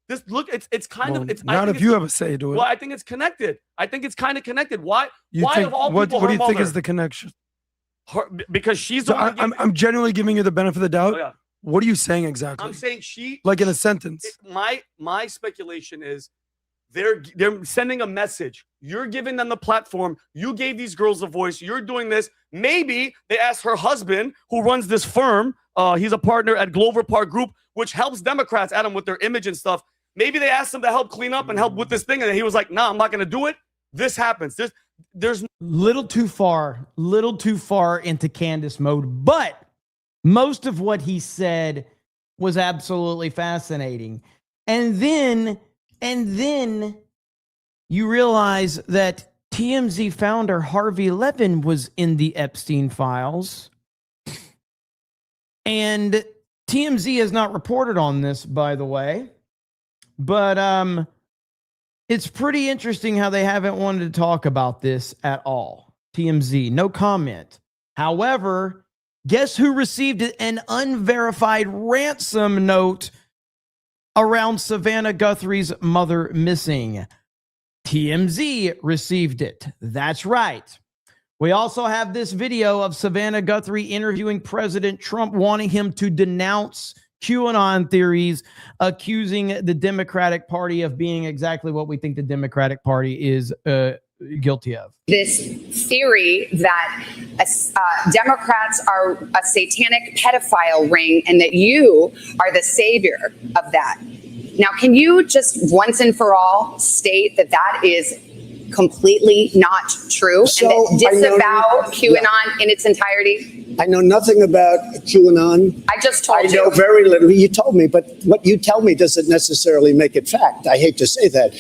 It's kind of not if you have a say to it. Well, I think it's connected. I think it's kind of connected. Why think, of all what, people? What do you think mother? is the connection? Because she's. So I'm genuinely giving you the benefit of the doubt. Oh, yeah. What are you saying exactly? I'm saying she. Like in a sentence. My speculation is. They're sending a message. You're giving them the platform. You gave these girls a voice. You're doing this. Maybe they asked her husband, who runs this firm. He's a partner at Glover Park Group, which helps Democrats, Adam, with their image and stuff. Maybe they asked him to help clean up and help with this thing. And he was like, nah, I'm not going to do it. This happens. There's little too far into Candace mode. But most of what he said was absolutely fascinating. And then you realize that TMZ founder Harvey Levin was in the Epstein files. And TMZ has not reported on this, by the way. But it's pretty interesting how they haven't wanted to talk about this at all. TMZ, no comment. However, guess who received an unverified ransom note around Savannah Guthrie's mother missing? TMZ received it. That's right. We also have this video of Savannah Guthrie interviewing President Trump, wanting him to denounce QAnon theories, accusing the Democratic Party of being exactly what we think the Democratic Party is guilty of. This theory that Democrats are a satanic pedophile ring and that you are the savior of that. Now, can you just once and for all state that that is completely not true and that disavow QAnon in its entirety? I know nothing about QAnon. I just told you. I know very little. You told me, but what you tell me doesn't necessarily make it fact. I hate to say that.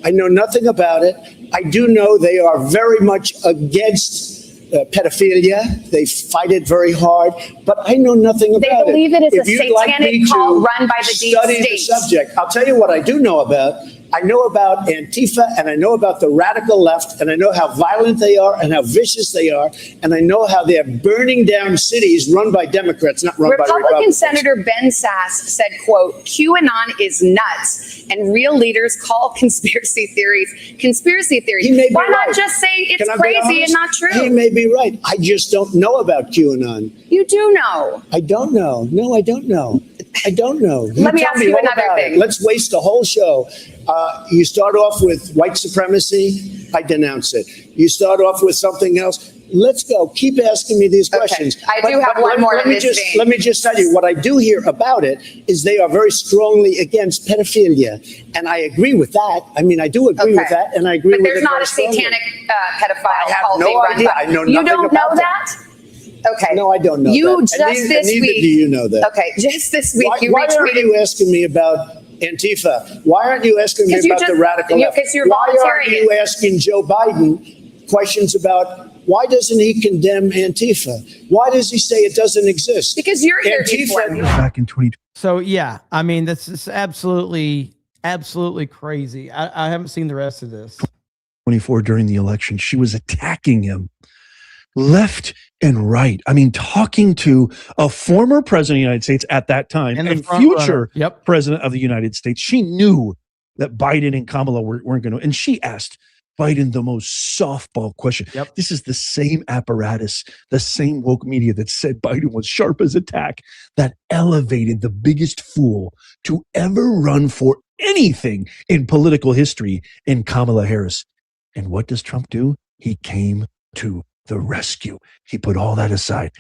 I know nothing about it. I do know they are very much against pedophilia. They fight it very hard, but I know nothing about it. They believe it is a satanic cult run by the deep state. The subject. I'll tell you what I do know about. I know about Antifa, and I know about the radical left, and I know how violent they are and how vicious they are, and I know how they're burning down cities run by Democrats, not run by Republicans. Republican Senator Ben Sass said, quote, QAnon is nuts, and real leaders call conspiracy theories conspiracy theories. Why not just say it's crazy and not true? He may be right. I just don't know about QAnon. You do know. I don't know. No, I don't know. I don't know. Let me tell ask you all another about it. thing. Let's waste the whole show. You start off with white supremacy. I denounce it. You start off with something else. Let's go. Keep asking me these questions. I do have one more let in me this just vein. let me just tell you what I do hear about it is they are very strongly against pedophilia, and I agree with that. I mean, I do agree with that, and I agree But with there's it not very a strongly. satanic pedophile I have cult no being run idea. by- I know You nothing don't about know that. Okay. No, I don't know You that. just and neither, this neither week. do you know that. Okay, just this week you Why aren't retweeted. you asking me about Antifa? Why aren't you asking me 'Cause you about the just- radical left? because you're Why aren't volunteering you it. asking Joe Biden questions about why doesn't he condemn Antifa? Why does he say it doesn't exist? Because you're here before. Back in 2020. So yeah, I mean, this is absolutely crazy. I haven't seen the rest of this. 24 during the election, she was attacking him left and right. I mean, talking to a former president of the United States at that time And the and front future runner. president of the United States. She knew that Biden and Kamala weren't going to, and she asked Biden the most softball question. This is the same apparatus, the same woke media that said Biden was sharp as a tack, that elevated the biggest fool to ever run for anything in political history in Kamala Harris. And what does Trump do? He came to the rescue. He put all that aside.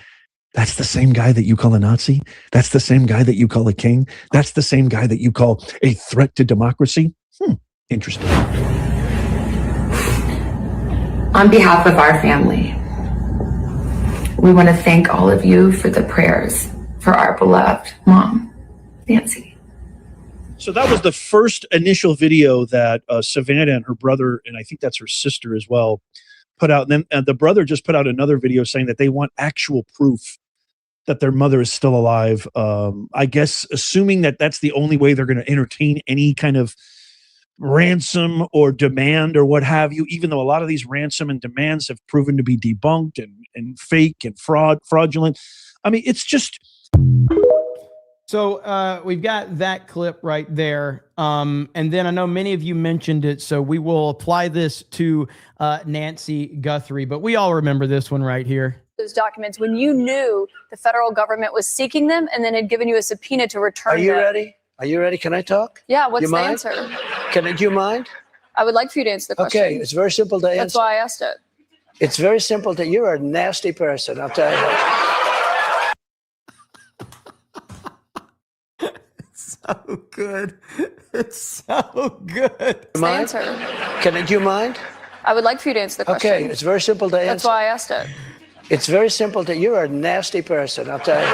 That's the same guy that you call a Nazi. That's the same guy that you call a king. That's the same guy that you call a threat to democracy. Interesting. On behalf of our family, we want to thank all of you for the prayers for our beloved mom, Nancy. So that was the first initial video that Savannah and her brother, and I think that's her sister as well, put out. And then the brother just put out another video saying that they want actual proof that their mother is still alive. I guess assuming that that's the only way they're going to entertain any kind of ransom or demand or what have you, even though a lot of these ransom and demands have proven to be debunked and fake and fraudulent. I mean, it's just... So we've got that clip right there. And then I know many of you mentioned it, so we will apply this to Nancy Guthrie, but we all remember this one right here. Those documents when you knew the federal government was seeking them and then had given you a subpoena to return them. Are you ready? Are you ready? Can I talk? Yeah, what's You the mind? answer? Do you mind? I would like for you to answer the question. Okay, it's very simple to answer. That's why I asked it. It's very simple to, you're a nasty person, I'll tell you. So good. It's so good. What's the answer? Do you mind? I would like for you to answer the question. Okay, it's very simple to answer. That's why I asked it. It's very simple to, you're a nasty person, I'll tell you.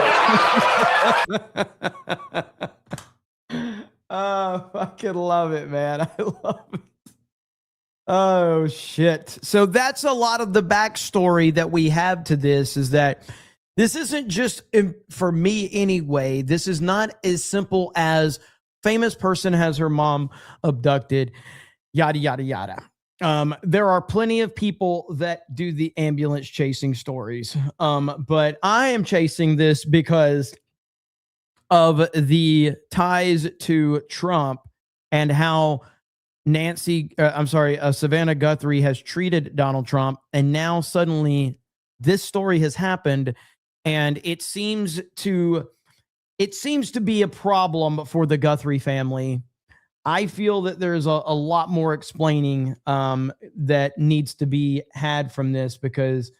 Oh, I fucking love it, man. I love it. Oh, shit. So that's a lot of the backstory that we have to this, is that this isn't just, for me anyway, this is not as simple as famous person has her mom abducted, yada, yada, yada. There are plenty of people that do the ambulance chasing stories. But I am chasing this because of the ties to Trump and how Savannah Guthrie has treated Donald Trump. And now suddenly this story has happened, and it seems to be a problem for the Guthrie family. I feel that there's a lot more explaining that needs to be had from this, because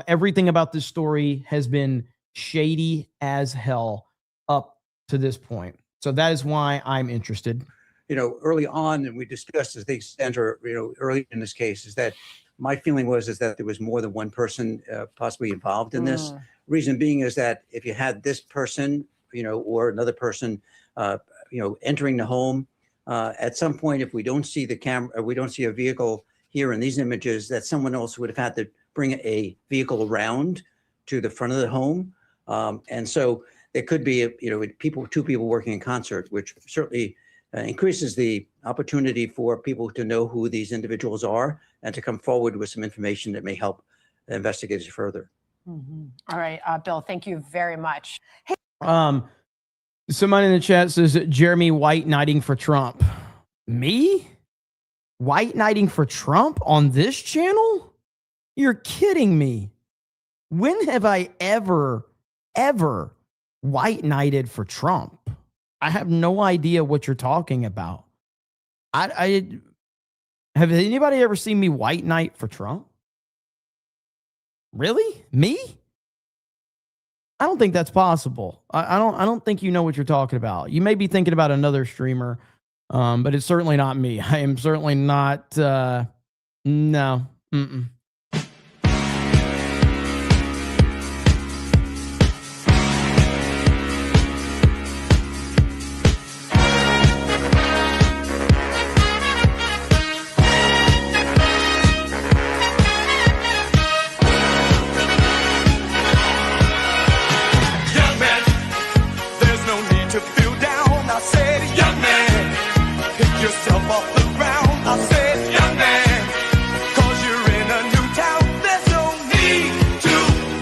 everything about this story has been shady as hell up to this point. So that is why I'm interested. Early on, and we discussed, as they enter, early in this case, is that my feeling was that there was more than one person possibly involved in this. Reason being is that if you had this person, or another person, entering the home, at some point, if we don't see the camera, we don't see a vehicle here in these images, that someone else would have had to bring a vehicle around to the front of the home. And so it could be, two people working in concert, which certainly increases the opportunity for people to know who these individuals are and to come forward with some information that may help the investigators further. All right, Bill, thank you very much. Somebody in the chat says Jeremy White knighting for Trump. Me? White knighting for Trump on this channel? You're kidding me. When have I ever white knighted for Trump? I have no idea what you're talking about. I have anybody ever seen me white knight for Trump? Really? Me? I don't think that's possible. I don't think you know what you're talking about. You may be thinking about another streamer, but it's certainly not me. I am certainly not. No. Mm-mm. Young man, there's no need to feel down. I said, young man, pick yourself off the ground. I said, young man, 'cause you're in a new town. There's no need to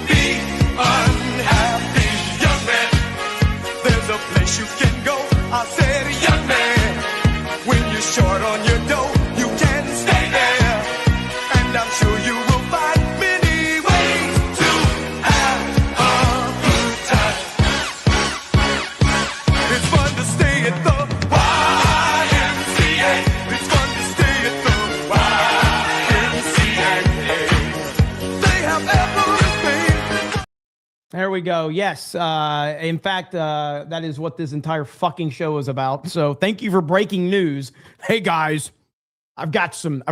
be unhappy. Young man, there's a place you can go. I said, young man, when you're short on your dough, you can stay there. And I'm sure you will find many ways to have a good time. It's fun to stay at the YMCA. It's fun to stay at the YMCA. They have everything. There we go. Yes. In fact, that is what this entire fucking show is about. So thank you for breaking news. Hey guys, I've got some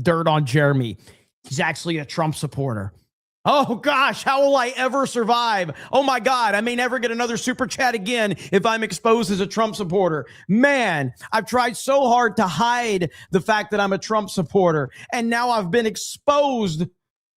dirt on Jeremy. He's actually a Trump supporter. Oh gosh, how will I ever survive? Oh my God, I may never get another super chat again if I'm exposed as a Trump supporter. Man, I've tried so hard to hide the fact that I'm a Trump supporter, and now I've been exposed.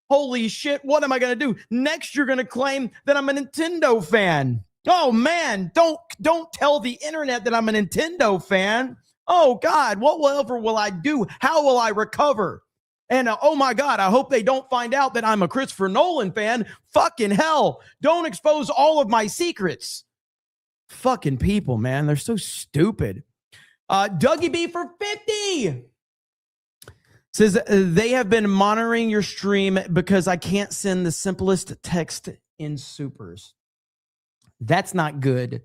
Holy shit, what am I going to do? Next, you're going to claim that I'm a Nintendo fan. Oh man, don't tell the internet that I'm a Nintendo fan. Oh God, whatever will I do? How will I recover? And oh my God, I hope they don't find out that I'm a Christopher Nolan fan. Fucking hell, don't expose all of my secrets. Fucking people, man, they're so stupid. Dougie B for 50 says they have been monitoring your stream because I can't send the simplest text in supers. That's not good.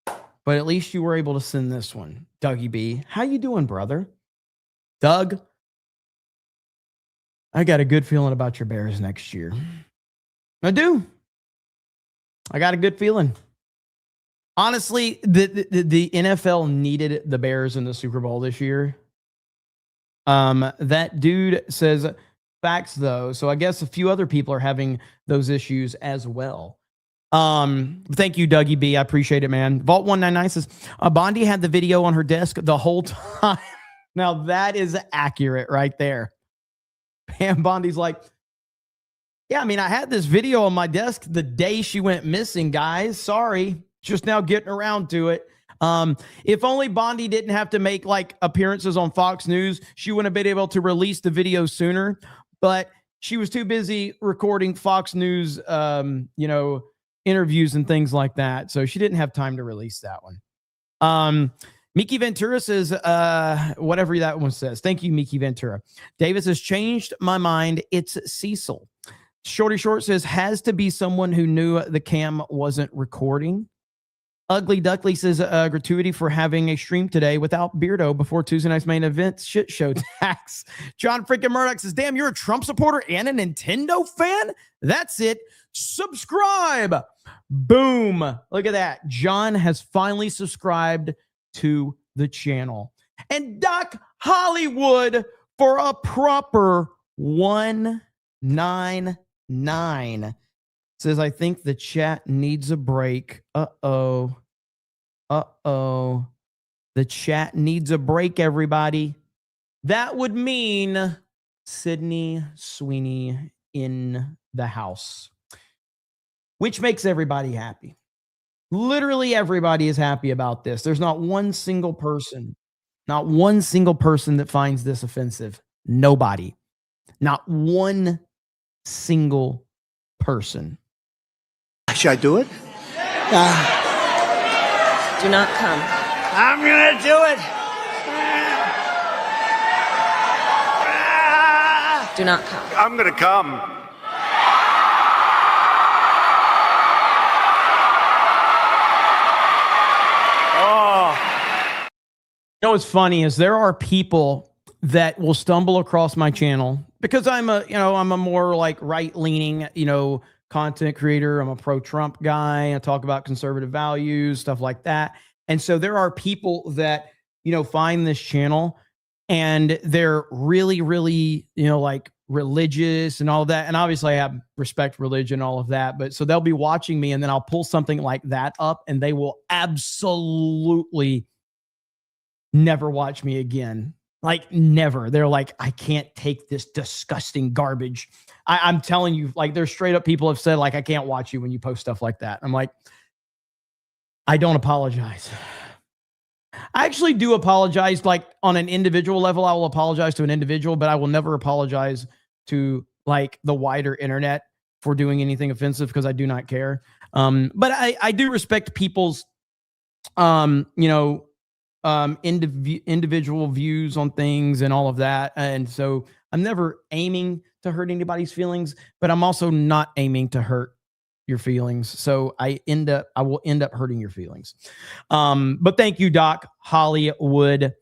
But at least you were able to send this one. Dougie B, how you doing, brother? Doug, I got a good feeling about your Bears next year. I do. I got a good feeling. Honestly, the NFL needed the Bears in the Super Bowl this year. That dude says facts though. So I guess a few other people are having those issues as well. Thank you, Dougie B. I appreciate it, man. Vault 199 says Bondi had the video on her desk the whole time. Now that is accurate right there. Pam Bondi's like, yeah, I mean, I had this video on my desk the day she went missing, guys. Sorry, just now getting around to it. If only Bondi didn't have to make like appearances on Fox News, she wouldn't have been able to release the video sooner. But she was too busy recording Fox News, interviews and things like that. So she didn't have time to release that one. Miki Ventura says, whatever that one says. Thank you, Miki Ventura. Davis has changed my mind. It's Cecil. Shorty Short says, has to be someone who knew the cam wasn't recording. Ugly Duckly says, gratuity for having a stream today without Beardo before Tuesday night's main event shit show tax. John freaking Murdoch says, damn, you're a Trump supporter and a Nintendo fan? That's it. Subscribe. Boom. Look at that. John has finally subscribed to the channel. And Doc Hollywood for a proper 199 says, I think the chat needs a break. Uh-oh. Uh-oh. The chat needs a break, everybody. That would mean Sydney Sweeney in the house, which makes everybody happy. Literally everybody is happy about this. There's not one single person that finds this offensive. Nobody. Not one single person. Should I do it? Do not come. I'm gonna do it. Do not come. I'm gonna come. know what's funny is there are people that will stumble across my channel because I'm a more like right-leaning, content creator. I'm a pro-Trump guy. I talk about conservative values, stuff like that. And so there are people that, find this channel and they're really, really, like religious and all of that. And obviously I have respect religion, all of that. But so they'll be watching me and then I'll pull something like that up and they will absolutely never watch me again. Like never. They're like, I can't take this disgusting garbage. I'm telling you, like there's straight up people have said like, I can't watch you when you post stuff like that. I'm like, I don't apologize. I actually do apologize. Like on an individual level, I will apologize to an individual, but I will never apologize to like the wider internet for doing anything offensive because I do not care. But I do respect people's, individual views on things and all of that. And so I'm never aiming to hurt anybody's feelings, but I'm also not aiming to hurt your feelings. So I will end up hurting your feelings. But thank you, Doc Hollywood.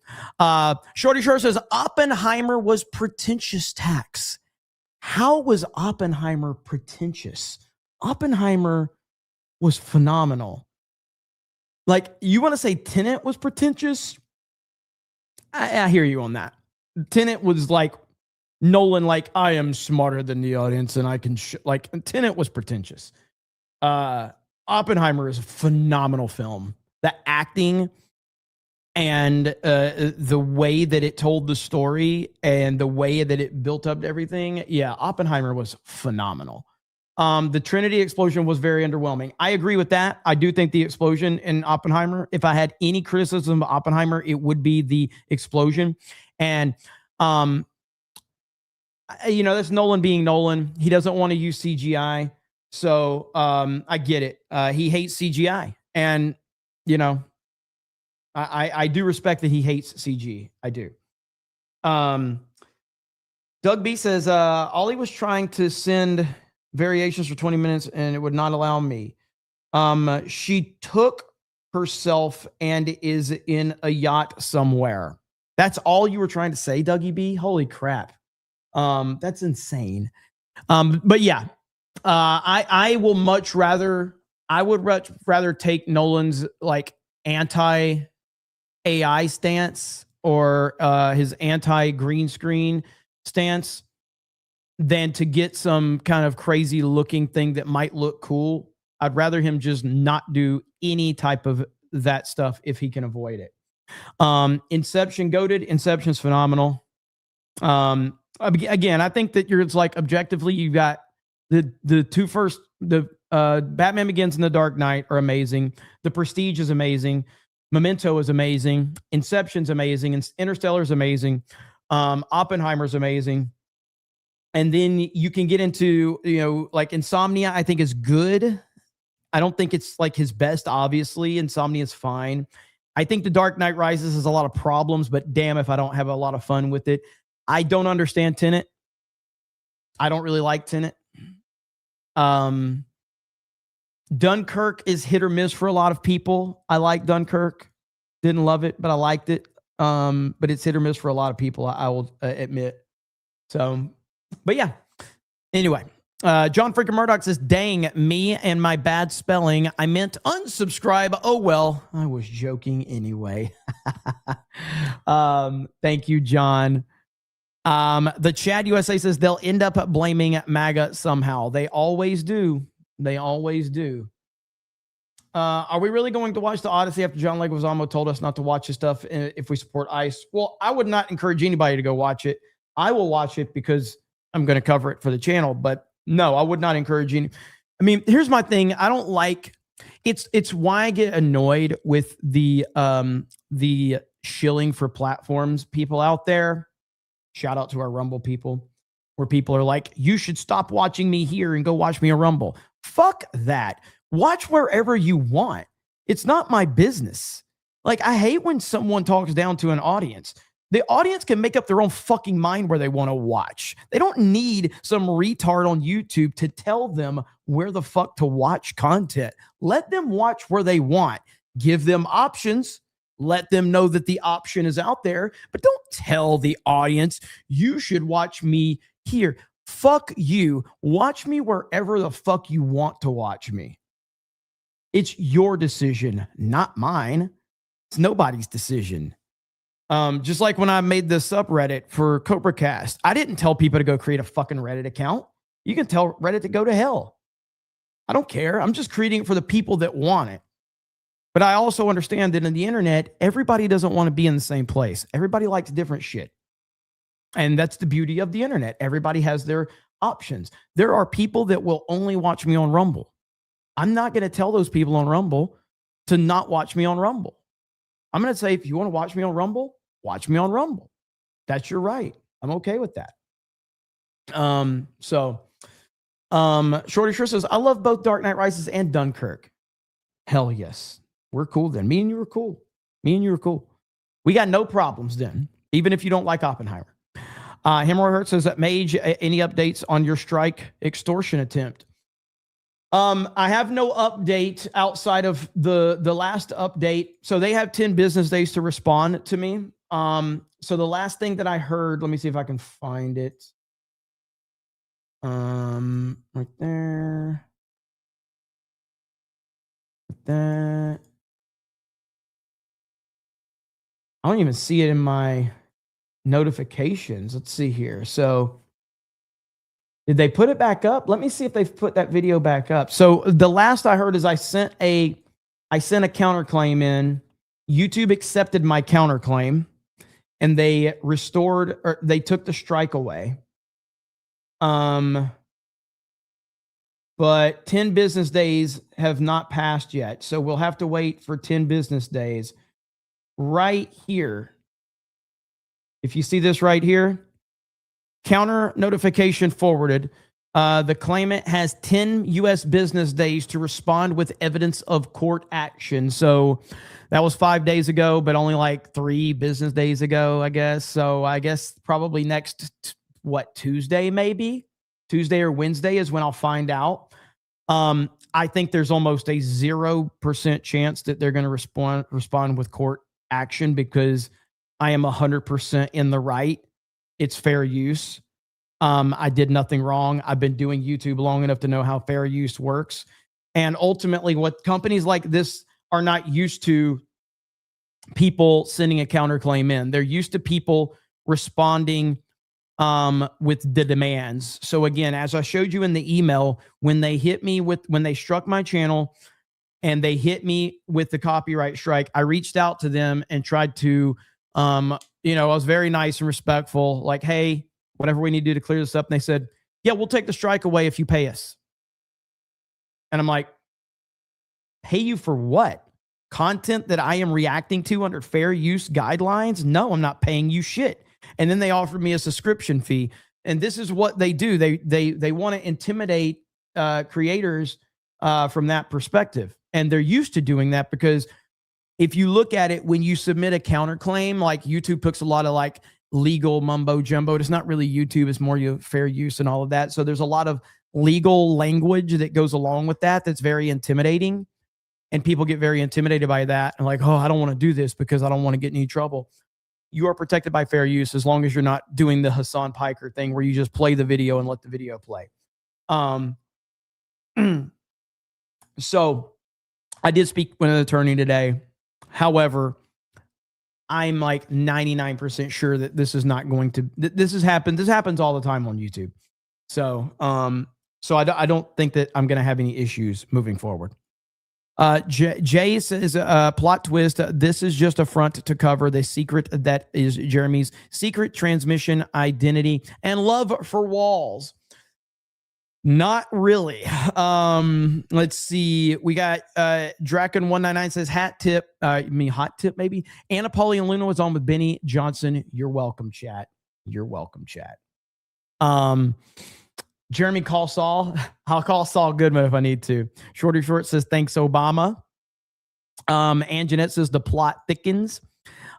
Shorty Short says Oppenheimer was pretentious tax. How was Oppenheimer pretentious? Oppenheimer was phenomenal. Like, you want to say Tenet was pretentious? I hear you on that. Tenet was like Nolan, like, I am smarter than the audience and I can like Tenet was pretentious. Oppenheimer is a phenomenal film. The acting and the way that it told the story and the way that it built up to everything. Yeah, Oppenheimer was phenomenal. The Trinity explosion was very underwhelming. I agree with that. I do think the explosion in Oppenheimer, if I had any criticism of Oppenheimer, it would be the explosion. And, that's Nolan being Nolan. He doesn't want to use CGI. So I get it. He hates CGI. And, I do respect that he hates CG. I do. Doug B says, Ollie was trying to send variations for 20 minutes and it would not allow me. She took herself and is in a yacht somewhere. That's all you were trying to say, Dougie B? Holy crap. That's insane. But yeah, I would much rather take Nolan's like anti-AI stance or his anti-green screen stance than to get some kind of crazy looking thing that might look cool. I'd rather him just not do any type of that stuff if he can avoid it. Inception goated. Inception's phenomenal. Again, I think that it's like objectively, you got the two first, Batman Begins and The Dark Knight are amazing. The Prestige is amazing. Memento is amazing. Inception's amazing. Interstellar's amazing. Oppenheimer's amazing. And then you can get into, like Insomnia, I think is good. I don't think it's like his best, obviously. Insomnia is fine. I think The Dark Knight Rises has a lot of problems, but damn if I don't have a lot of fun with it. I don't understand Tenet. I don't really like Tenet. Dunkirk is hit or miss for a lot of people. I like Dunkirk. Didn't love it, but I liked it. But it's hit or miss for a lot of people, I will admit. So, but yeah. Anyway, John freaking Murdoch says, dang, me and my bad spelling. I meant unsubscribe. Oh, well, I was joking anyway. Thank you, John. The Chad USA says they'll end up blaming MAGA somehow. They always do. They always do. Are we really going to watch The Odyssey after John Leguizamo told us not to watch his stuff if we support ICE? Well, I would not encourage anybody to go watch it. I will watch it because I'm going to cover it for the channel, but no, I would not encourage any. I mean, here's my thing. I don't like it's why I get annoyed with the shilling for platforms people out there. Shout out to our Rumble people, where people are like, you should stop watching me here and go watch me a Rumble. Fuck that. Watch wherever you want. It's not my business. Like, I hate when someone talks down to an audience. The audience can make up their own fucking mind where they want to watch. They don't need some retard on YouTube to tell them where the fuck to watch content. Let them watch where they want. Give them options. let them know that the option is out there, but don't tell the audience you should watch me here. Fuck you. Watch me wherever the fuck you want to watch me. It's your decision, not mine. It's nobody's decision. Just like when I made the subreddit for CobraCast, I didn't tell people to go create a fucking Reddit account. You can tell Reddit to go to hell. I don't care. I'm just creating it for the people that want it. But I also understand that in the internet, everybody doesn't want to be in the same place. Everybody likes different shit. And that's the beauty of the internet. Everybody has their options. There are people that will only watch me on Rumble. I'm not going to tell those people on Rumble to not watch me on Rumble. I'm going to say, if you want to watch me on Rumble, watch me on Rumble. That's your right. I'm okay with that. Shorty Sure says, I love both Dark Knight Rises and Dunkirk. Hell yes. We're cool then. Me and you were cool. We got no problems then, even if you don't like Oppenheimer. Hemorrhoid Hurt says, that Mage, any updates on your strike extortion attempt? I have no update outside of the last update. So they have 10 business days to respond to me. So the last thing that I heard, let me see if I can find it. Right there. That. I don't even see it in my notifications. Let's see here. So did they put it back up? Let me see if they've put that video back up. So the last I heard is I sent a counterclaim in. YouTube accepted my counterclaim and they restored, or they took the strike away. But 10 business days have not passed yet. So we'll have to wait for 10 business days. Right here, if you see this right here, counter notification forwarded. The claimant has 10 U.S. business days to respond with evidence of court action. So that was 5 days ago, but only like 3 business days ago, I guess. So I guess probably next, Tuesday maybe? Tuesday or Wednesday is when I'll find out. I think there's almost a 0% chance that they're going to respond with court action because I am 100% in the right. It's fair use. I did nothing wrong. I've been doing YouTube long enough to know how fair use works. And ultimately, what companies like this are not used to, people sending a counterclaim in. They're used to people responding with the demands. So again, as I showed you in the email, when they struck my channel and they hit me with the copyright strike, I reached out to them and tried to, I was very nice and respectful, like, hey, whatever we need to do to clear this up. And they said, yeah, we'll take the strike away if you pay us. And I'm like, pay you for what? Content that I am reacting to under fair use guidelines? No, I'm not paying you shit. And then they offered me a subscription fee. And this is what they do. They want to intimidate creators from that perspective. And they're used to doing that because if you look at it, when you submit a counterclaim, like YouTube puts a lot of like legal mumbo jumbo. It's not really YouTube. It's more fair use and all of that. So there's a lot of legal language that goes along with that. That's very intimidating. And people get very intimidated by that. And like, oh, I don't want to do this because I don't want to get in any trouble. You are protected by fair use as long as you're not doing the Hassan Piker thing where you just play the video and let the video play. So I did speak with an attorney today. However, I'm like 99% sure that this is not going to, this has happened. This happens all the time on YouTube. So, I don't think that I'm going to have any issues moving forward. Jay says, plot twist. This is just a front to cover the secret that is Jeremy's secret transmission identity and love for walls. Not really. Let's see. We got Draken199 says hot tip maybe. Anna Pauly and Luna was on with Benny Johnson. You're welcome, chat. Jeremy, call Saul. I'll call Saul Goodman if I need to. Shorty Short says thanks, Obama. Anjanette says the plot thickens.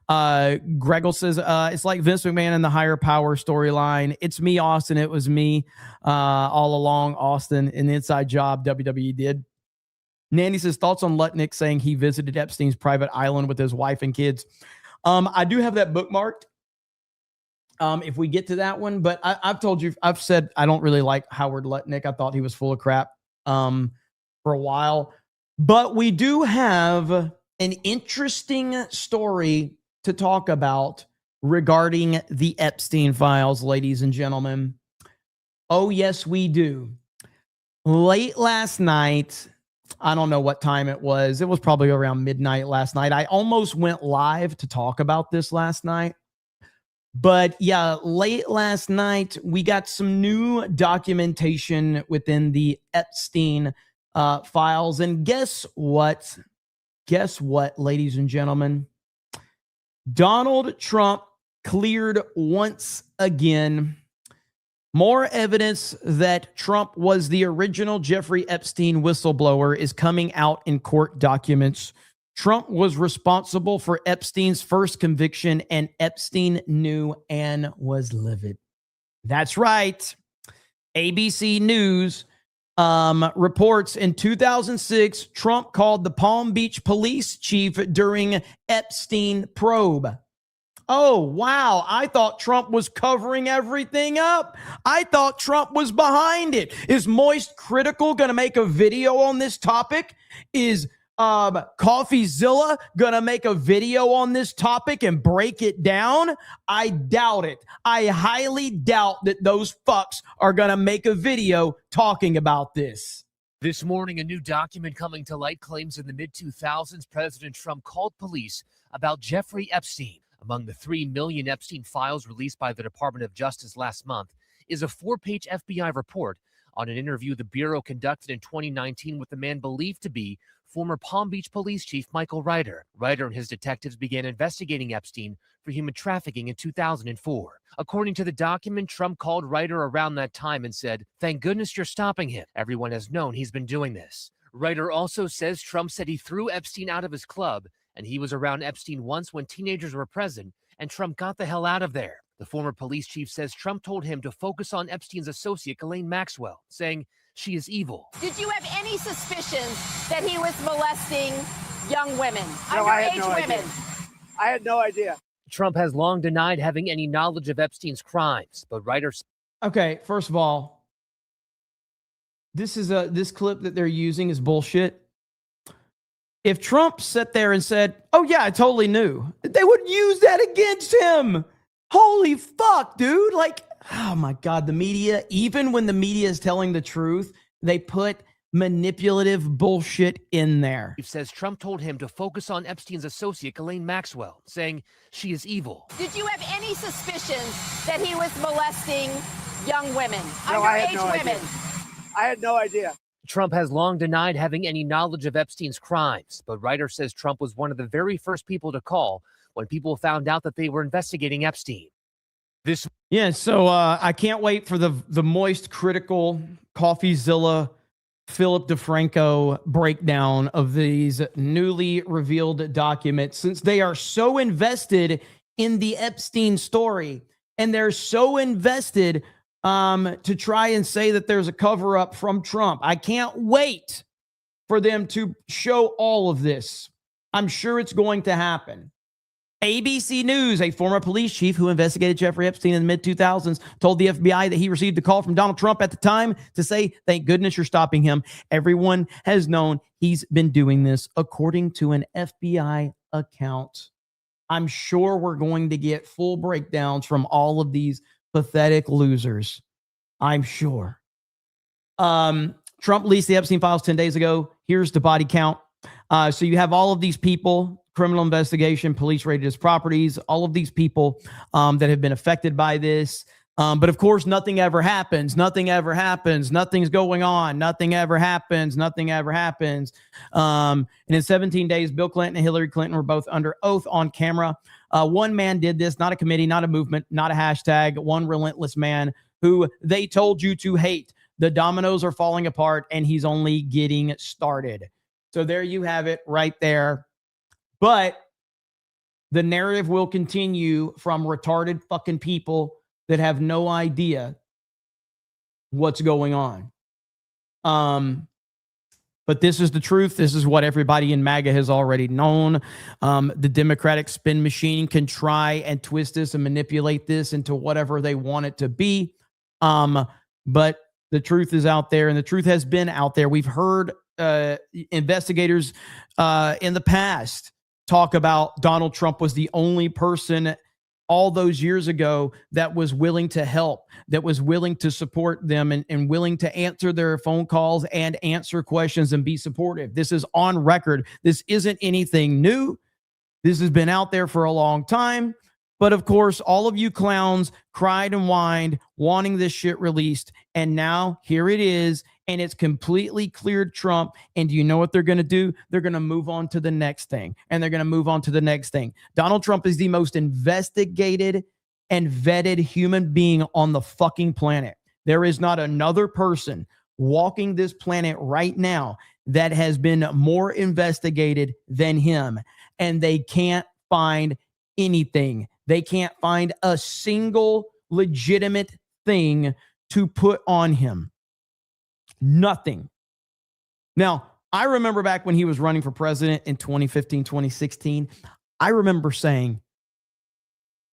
Gregor says it's like Vince McMahon and the higher power storyline. It's me, Austin. It was me all along, Austin. An inside job WWE did. Nandy says, thoughts on Lutnick saying he visited Epstein's private island with his wife and kids. I do have that bookmarked. If we get to that one, but I've told you, I've said I don't really like Howard Lutnick. I thought he was full of crap for a while. But we do have an interesting story to talk about regarding the Epstein files, ladies and gentlemen. Oh, yes, we do. Late last night, I don't know what time it was. It was probably around midnight last night. I almost went live to talk about this last night. But yeah, late last night, we got some new documentation within the Epstein files. And guess what? Guess what, ladies and gentlemen? Donald Trump cleared once again. More evidence that Trump was the original Jeffrey Epstein whistleblower is coming out in court documents. Trump was responsible for Epstein's first conviction, and Epstein knew and was livid. That's right. ABC News reports in 2006, Trump called the Palm Beach police chief during Epstein probe. Oh, wow. I thought Trump was covering everything up. I thought Trump was behind it. Is Moist Critical going to make a video on this topic? Is CoffeeZilla going to make a video on this topic and break it down? I doubt it. I highly doubt that those fucks are going to make a video talking about this. This morning, a new document coming to light claims in the mid-2000s, President Trump called police about Jeffrey Epstein. Among the 3 million Epstein files released by the Department of Justice last month is a 4-page FBI report on an interview the Bureau conducted in 2019 with the man believed to be former Palm Beach Police Chief Michael Ryder. Ryder and his detectives began investigating Epstein for human trafficking in 2004. According to the document, Trump called Ryder around that time and said, "Thank goodness you're stopping him. Everyone has known he's been doing this." Ryder also says Trump said he threw Epstein out of his club, and he was around Epstein once when teenagers were present, and Trump got the hell out of there. The former police chief says Trump told him to focus on Epstein's associate, Ghislaine Maxwell, saying she is evil. Did you have any suspicions that he was molesting young women, No, I had underage no women? idea. I had no idea. Trump has long denied having any knowledge of Epstein's crimes, but Ryder... Okay, first of all, this clip that they're using is bullshit. If Trump sat there and said, "Oh yeah, I totally knew," they would use that against him. Holy fuck, dude. Like, oh my God, the media, even when the media is telling the truth, they put manipulative bullshit in there. He says Trump told him to focus on Epstein's associate, Ghislaine Maxwell, saying she is evil. Did you have any suspicions that he was molesting young women, No, I had underage no women? idea. I had no idea. Trump has long denied having any knowledge of Epstein's crimes, but Ryder says Trump was one of the very first people to call when people found out that they were investigating Epstein. So I can't wait for the Moist Critical CoffeeZilla Philip DeFranco breakdown of these newly revealed documents, since they are so invested in the Epstein story and they're so invested to try and say that there's a cover up from Trump. I can't wait for them to show all of this. I'm sure it's going to happen. ABC News, a former police chief who investigated Jeffrey Epstein in the mid-2000s, told the FBI that he received a call from Donald Trump at the time to say, "Thank goodness you're stopping him. Everyone has known he's been doing this," according to an FBI account. I'm sure we're going to get full breakdowns from all of these pathetic losers. I'm sure. Trump released the Epstein files 10 days ago. Here's the body count. So you have all of these people, criminal investigation, police raided his properties, all of these people that have been affected by this. But of course, nothing ever happens. Nothing ever happens. Nothing's going on. Nothing ever happens. Nothing ever happens. And in 17 days, Bill Clinton and Hillary Clinton were both under oath on camera. One man did this, not a committee, not a movement, not a hashtag, one relentless man who they told you to hate. The dominoes are falling apart and he's only getting started. So there you have it right there. But the narrative will continue from retarded fucking people that have no idea what's going on. But this is the truth. This is what everybody in MAGA has already known. The Democratic spin machine can try and twist this and manipulate this into whatever they want it to be. But the truth is out there, and the truth has been out there. We've heard investigators in the past talk about Donald Trump was the only person all those years ago that was willing to help, that was willing to support them and willing to answer their phone calls and answer questions and be supportive. This is on record. This isn't anything new. This has been out there for a long time. But of course, all of you clowns cried and whined, wanting this shit released. And now here it is. And it's completely cleared Trump. And do you know what they're going to do? They're going to move on to the next thing. And they're going to move on to the next thing. Donald Trump is the most investigated and vetted human being on the fucking planet. There is not another person walking this planet right now that has been more investigated than him. And they can't find anything. They can't find a single legitimate thing to put on him. Nothing. Now, I remember back when he was running for president in 2015, 2016, I remember saying,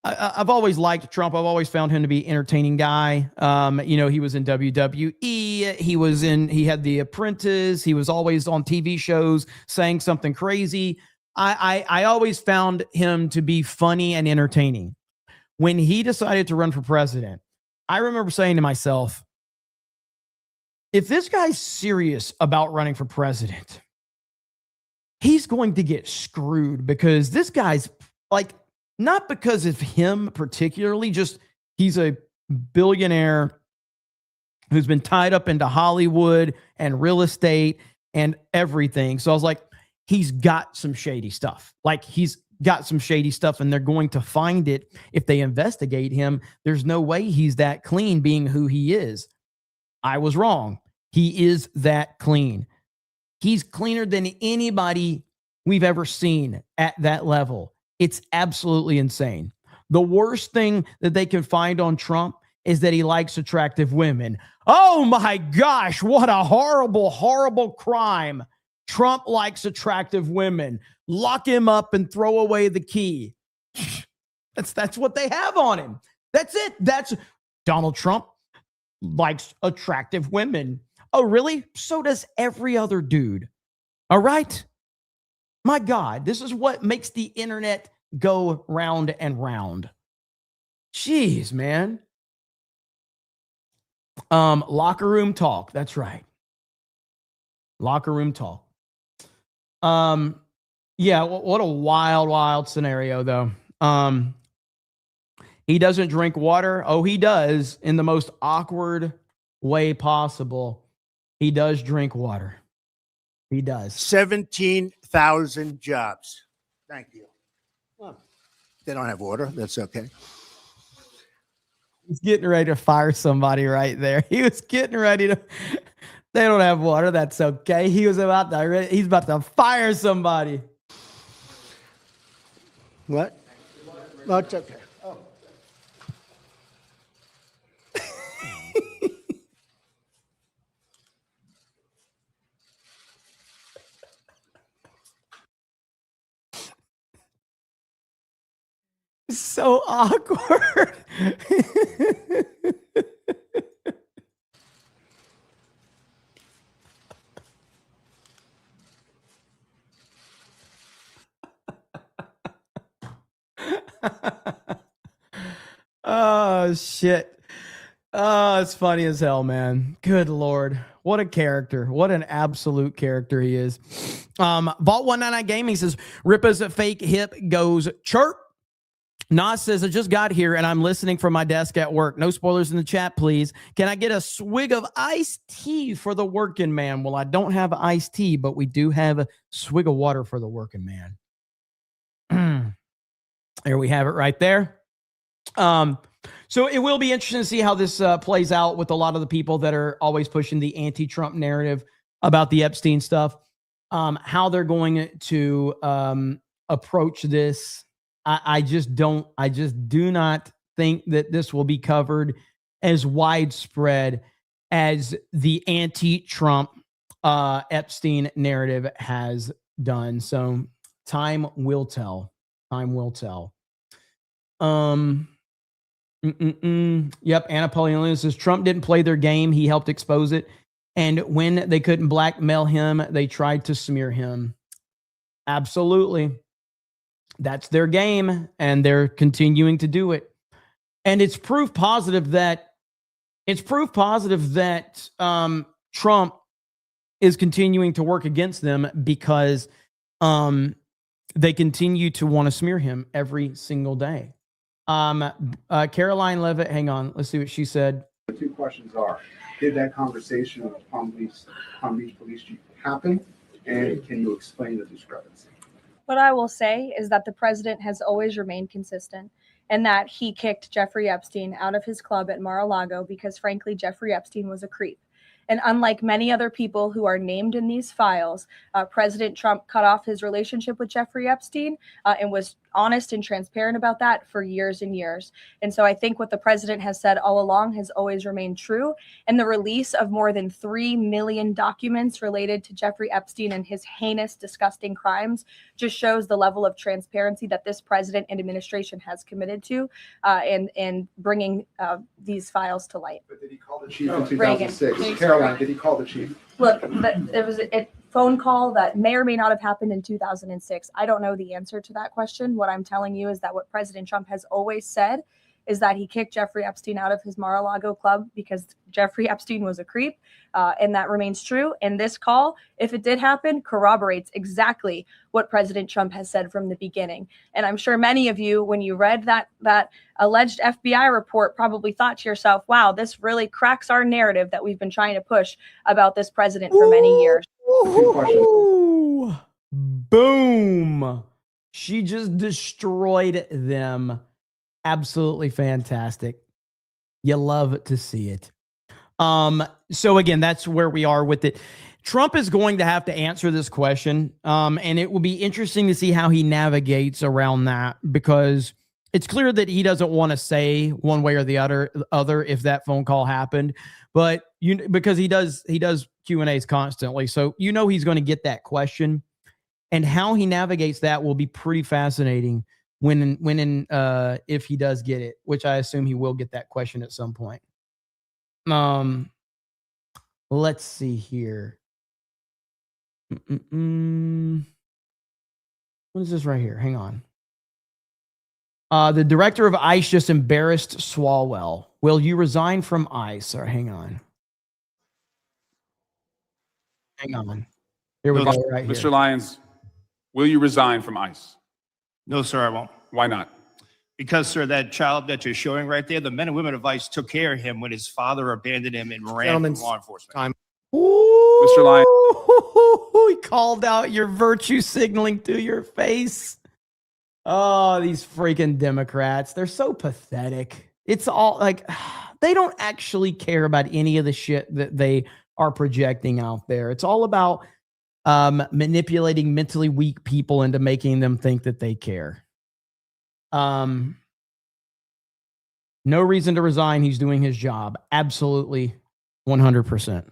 I've always liked Trump. I've always found him to be an entertaining guy. He was in WWE. He had The Apprentice. He was always on TV shows saying something crazy. I always found him to be funny and entertaining. When he decided to run for president, I remember saying to myself, if this guy's serious about running for president, he's going to get screwed, because this guy's like, not because of him particularly, just he's a billionaire who's been tied up into Hollywood and real estate and everything. So I was like, he's got some shady stuff. Like, he's got some shady stuff, and they're going to find it if they investigate him. There's no way he's that clean being who he is. I was wrong. He is that clean. He's cleaner than anybody we've ever seen at that level. It's absolutely insane. The worst thing that they can find on Trump is that he likes attractive women. Oh my gosh, what a horrible, horrible crime. Trump likes attractive women. Lock him up and throw away the key. That's what they have on him. That's it. That's Donald Trump likes attractive women. Oh, really? So does every other dude. All right? My God, this is what makes the internet go round and round. Jeez, man. Locker room talk. That's right. Locker room talk. Yeah, what a wild, wild scenario, though. He doesn't drink water. Oh, he does, in the most awkward way possible. He does drink water. He does. 17,000 jobs. Thank you. Well, they don't have water. That's okay. He's getting ready to fire somebody right there. He was getting ready to. They don't have water. That's okay. He's about to fire somebody. What? No, it's okay. Oh. So awkward. Oh, shit. Oh, it's funny as hell, man. Good Lord. What a character. What an absolute character he is. Vault 199 Gaming says, Ripa's fake hip goes chirp. Nas says, I just got here and I'm listening from my desk at work. No spoilers in the chat, please. Can I get a swig of iced tea for the working man? Well, I don't have iced tea, but we do have a swig of water for the working man. There we have it right there. So it will be interesting to see how this plays out with a lot of the people that are always pushing the anti-Trump narrative about the Epstein stuff, how they're going to approach this. I just do not think that this will be covered as widespread as the anti-Trump Epstein narrative has done. So time will tell. Time will tell. Yep. Anna Poliolina says Trump didn't play their game. He helped expose it. And when they couldn't blackmail him, they tried to smear him. Absolutely. That's their game, and they're continuing to do it. And it's proof positive that Trump is continuing to work against them because they continue to want to smear him every single day. Caroline Levitt, hang on, let's see what she said. The two questions are: did that conversation with Palm Beach Police Chief happen, and can you explain the discrepancy? What I will say is that the president has always remained consistent, and that he kicked Jeffrey Epstein out of his club at Mar-a-Lago because, frankly, Jeffrey Epstein was a creep. And unlike many other people who are named in these files, President Trump cut off his relationship with Jeffrey Epstein and was honest and transparent about that for years and years. And so I think what the president has said all along has always remained true. And the release of more than 3 million documents related to Jeffrey Epstein and his heinous, disgusting crimes just shows the level of transparency that this president and administration has committed to in bringing these files to light. But did he call the chief in 2006? Caroline, did he call the chief? Look, there was a phone call that may or may not have happened in 2006. I don't know the answer to that question. What I'm telling you is that what President Trump has always said is that he kicked Jeffrey Epstein out of his Mar-a-Lago club because Jeffrey Epstein was a creep, and that remains true. And this call, if it did happen, corroborates exactly what President Trump has said from the beginning. And I'm sure many of you, when you read that alleged FBI report, probably thought to yourself, wow, this really cracks our narrative that we've been trying to push about this president for many years. Ooh, boom. She just destroyed them. Absolutely fantastic. You love to see it. So again, that's where we are with it. Trump is going to have to answer this question. And it will be interesting to see how he navigates around that, because it's clear that he doesn't want to say one way or the other if that phone call happened, but because he does Q&As constantly. So he's going to get that question, and how he navigates that will be pretty fascinating if he does get it, which I assume he will get that question at some point. Let's see here. What is this right here? Hang on. The director of ICE just embarrassed Swalwell. Will you resign from ICE? Or hang on. Hang on. Here we go right here. Mr. Lyons, will you resign from ICE? No, sir, I won't. Why not? Because, sir, that child that you're showing right there, the men and women of ICE took care of him when his father abandoned him and ran from law enforcement. Mr. Lyons. He called out your virtue signaling to your face. Oh, these freaking Democrats. They're so pathetic. It's all like they don't actually care about any of the shit that they are projecting out there. It's all about manipulating mentally weak people into making them think that they care. No reason to resign. He's doing his job. Absolutely. 100%.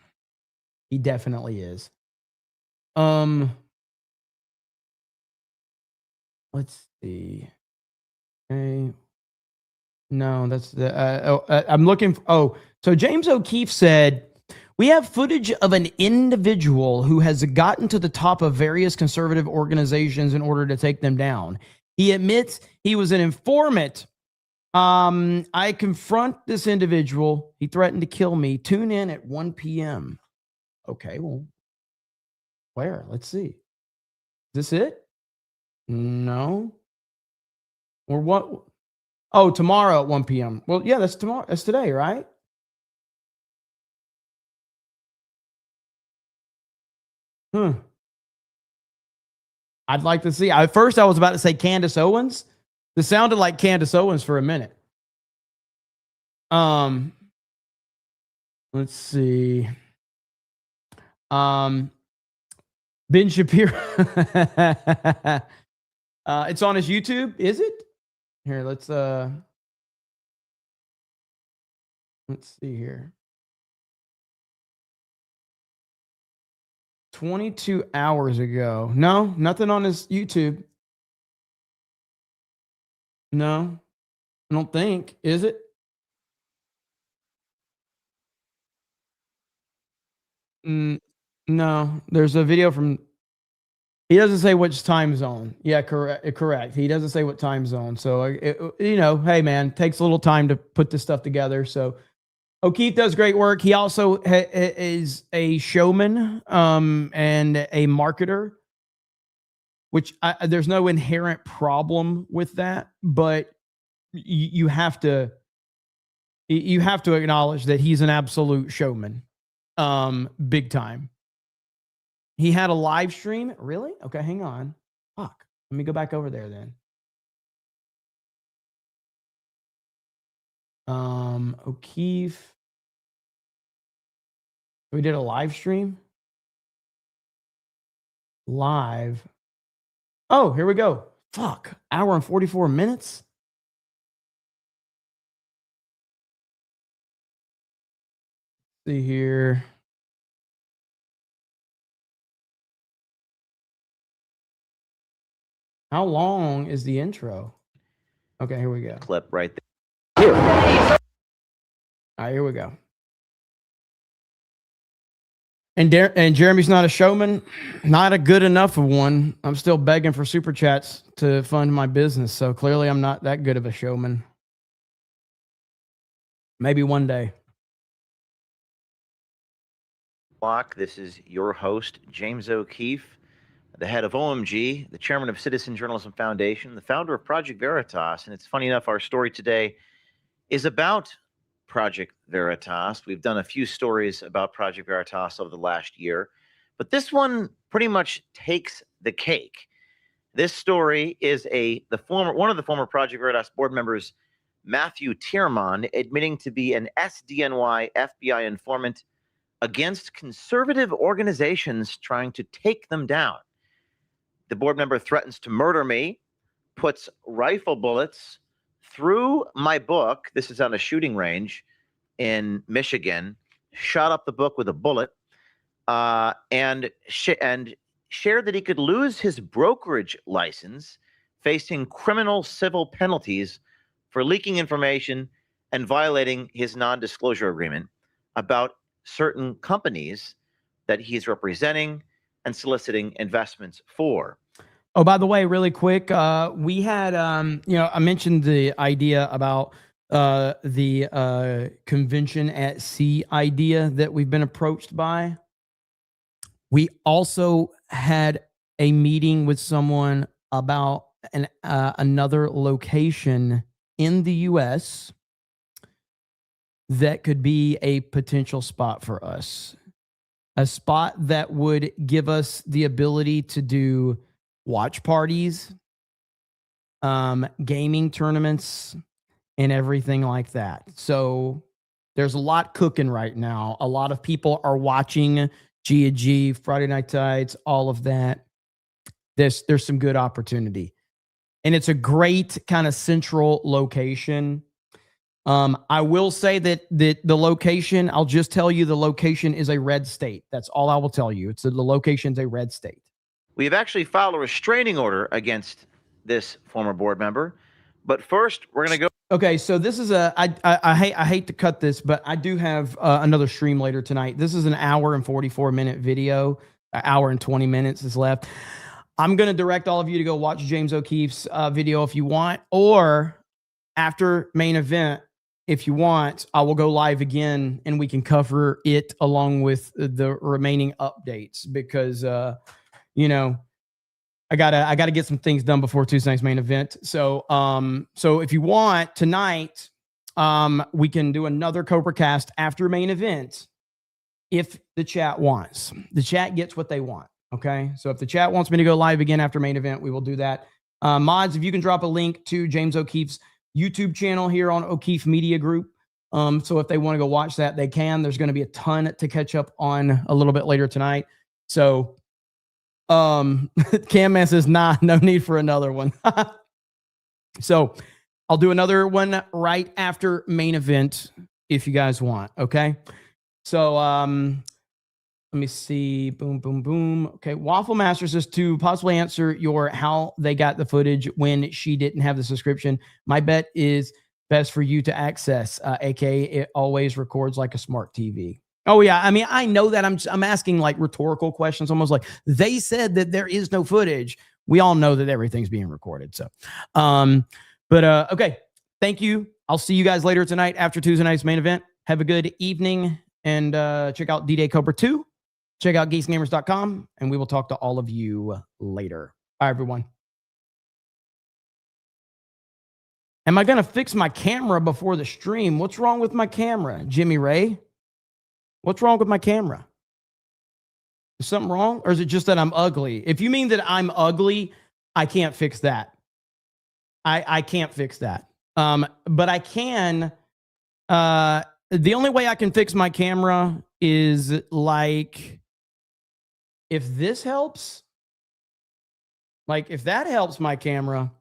He definitely is. Let's see. Okay. No, that's the, I'm looking for, so James O'Keefe said, we have footage of an individual who has gotten to the top of various conservative organizations in order to take them down. He admits he was an informant. I confront this individual. He threatened to kill me. Tune in at 1 p.m. Okay, well, where? Let's see. Is this it? No. Or what? Oh, tomorrow at 1 p.m. Well, yeah, that's tomorrow. That's today, right? I'd like to see. At first, I was about to say Candace Owens. This sounded like Candace Owens for a minute. Let's see. Ben Shapiro. It's on his YouTube, is it? Here, let's see here. 22 hours ago. No, nothing on his YouTube. No, I don't think. Is it? No, there's a video from. He doesn't say which time zone. Yeah, correct. Correct. He doesn't say what time zone. So, hey, man, takes a little time to put this stuff together. So, O'Keefe does great work. He also is a showman and a marketer, which there's no inherent problem with that, but you have to acknowledge that he's an absolute showman, big time. He had a live stream. Really? Okay, hang on. Fuck. Let me go back over there then. O'Keefe. We did a live stream. Live. Oh, here we go. Fuck. Hour and 44 minutes. See here. How long is the intro? Okay, here we go. Clip right there. All right, here we go. And Jeremy's not a showman, not a good enough of one. I'm still begging for super chats to fund my business, so clearly I'm not that good of a showman. Maybe one day. This is your host, James O'Keefe, the head of OMG, the chairman of Citizen Journalism Foundation, the founder of Project Veritas. And it's funny enough, our story today is about Project Veritas. We've done a few stories about Project Veritas over the last year, but this one pretty much takes the cake. This story is one of the former Project Veritas board members, Matthew Tierman, admitting to be an SDNY FBI informant against conservative organizations trying to take them down. The board member threatens to murder me, puts rifle bullets through my book. This is on a shooting range in Michigan. Shot up the book with a bullet, and shared that he could lose his brokerage license, facing criminal civil penalties for leaking information and violating his non-disclosure agreement about certain companies that he's representing and soliciting investments for. Oh, by the way, really quick, we had, I mentioned the idea about the convention at sea idea that we've been approached by. We also had a meeting with someone about another location in the U.S. that could be a potential spot for us. A spot that would give us the ability to do watch parties, gaming tournaments, and everything like that. So there's a lot cooking right now. A lot of people are watching G&G, Friday Night Tides, all of that. There's some good opportunity. And it's a great kind of central location. I will say that the location, I'll just tell you the location is a red state. That's all I will tell you. The location's a red state. We have actually filed a restraining order against this former board member. But first, we're going to go. Okay, so this is I hate to cut this, but I do have another stream later tonight. This is an hour and 44-minute video. An hour and 20 minutes is left. I'm going to direct all of you to go watch James O'Keefe's video if you want, or after main event, if you want, I will go live again and we can cover it along with the remaining updates because, I gotta get some things done before Tuesday night's main event. So if you want tonight, we can do another Cobra Cast after main event if the chat wants. The chat gets what they want. Okay. So if the chat wants me to go live again after main event, we will do that. Mods, if you can drop a link to James O'Keefe's YouTube channel here on O'Keefe Media Group. So if they want to go watch that, they can. There's going to be a ton to catch up on a little bit later tonight. So Cam Man says, nah, no need for another one. So I'll do another one right after main event if you guys want. Okay. So Let me see. Boom, boom, boom. Okay. Waffle Master says to possibly answer your how they got the footage when she didn't have the subscription. My bet is best for you to access, aka it always records like a smart TV. Oh yeah, I mean I know that I'm asking like rhetorical questions, almost like they said that there is no footage. We all know that everything's being recorded. So, okay. Thank you. I'll see you guys later tonight after Tuesday night's main event. Have a good evening and check out D-Day Cobra 2. Check out geeksgamers.com, and we will talk to all of you later. Bye, everyone. Am I going to fix my camera before the stream? What's wrong with my camera, Jimmy Ray? What's wrong with my camera? Is something wrong? Or is it just that I'm ugly? If you mean that I'm ugly, I can't fix that. I can't fix that. But I can. The only way I can fix my camera is like... if this helps, like if that helps my camera,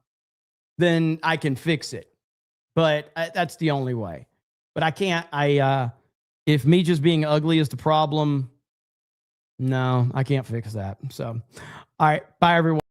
then I can fix it. But that's the only way. But I can't, if me just being ugly is the problem, no, I can't fix that. So, all right, bye everyone.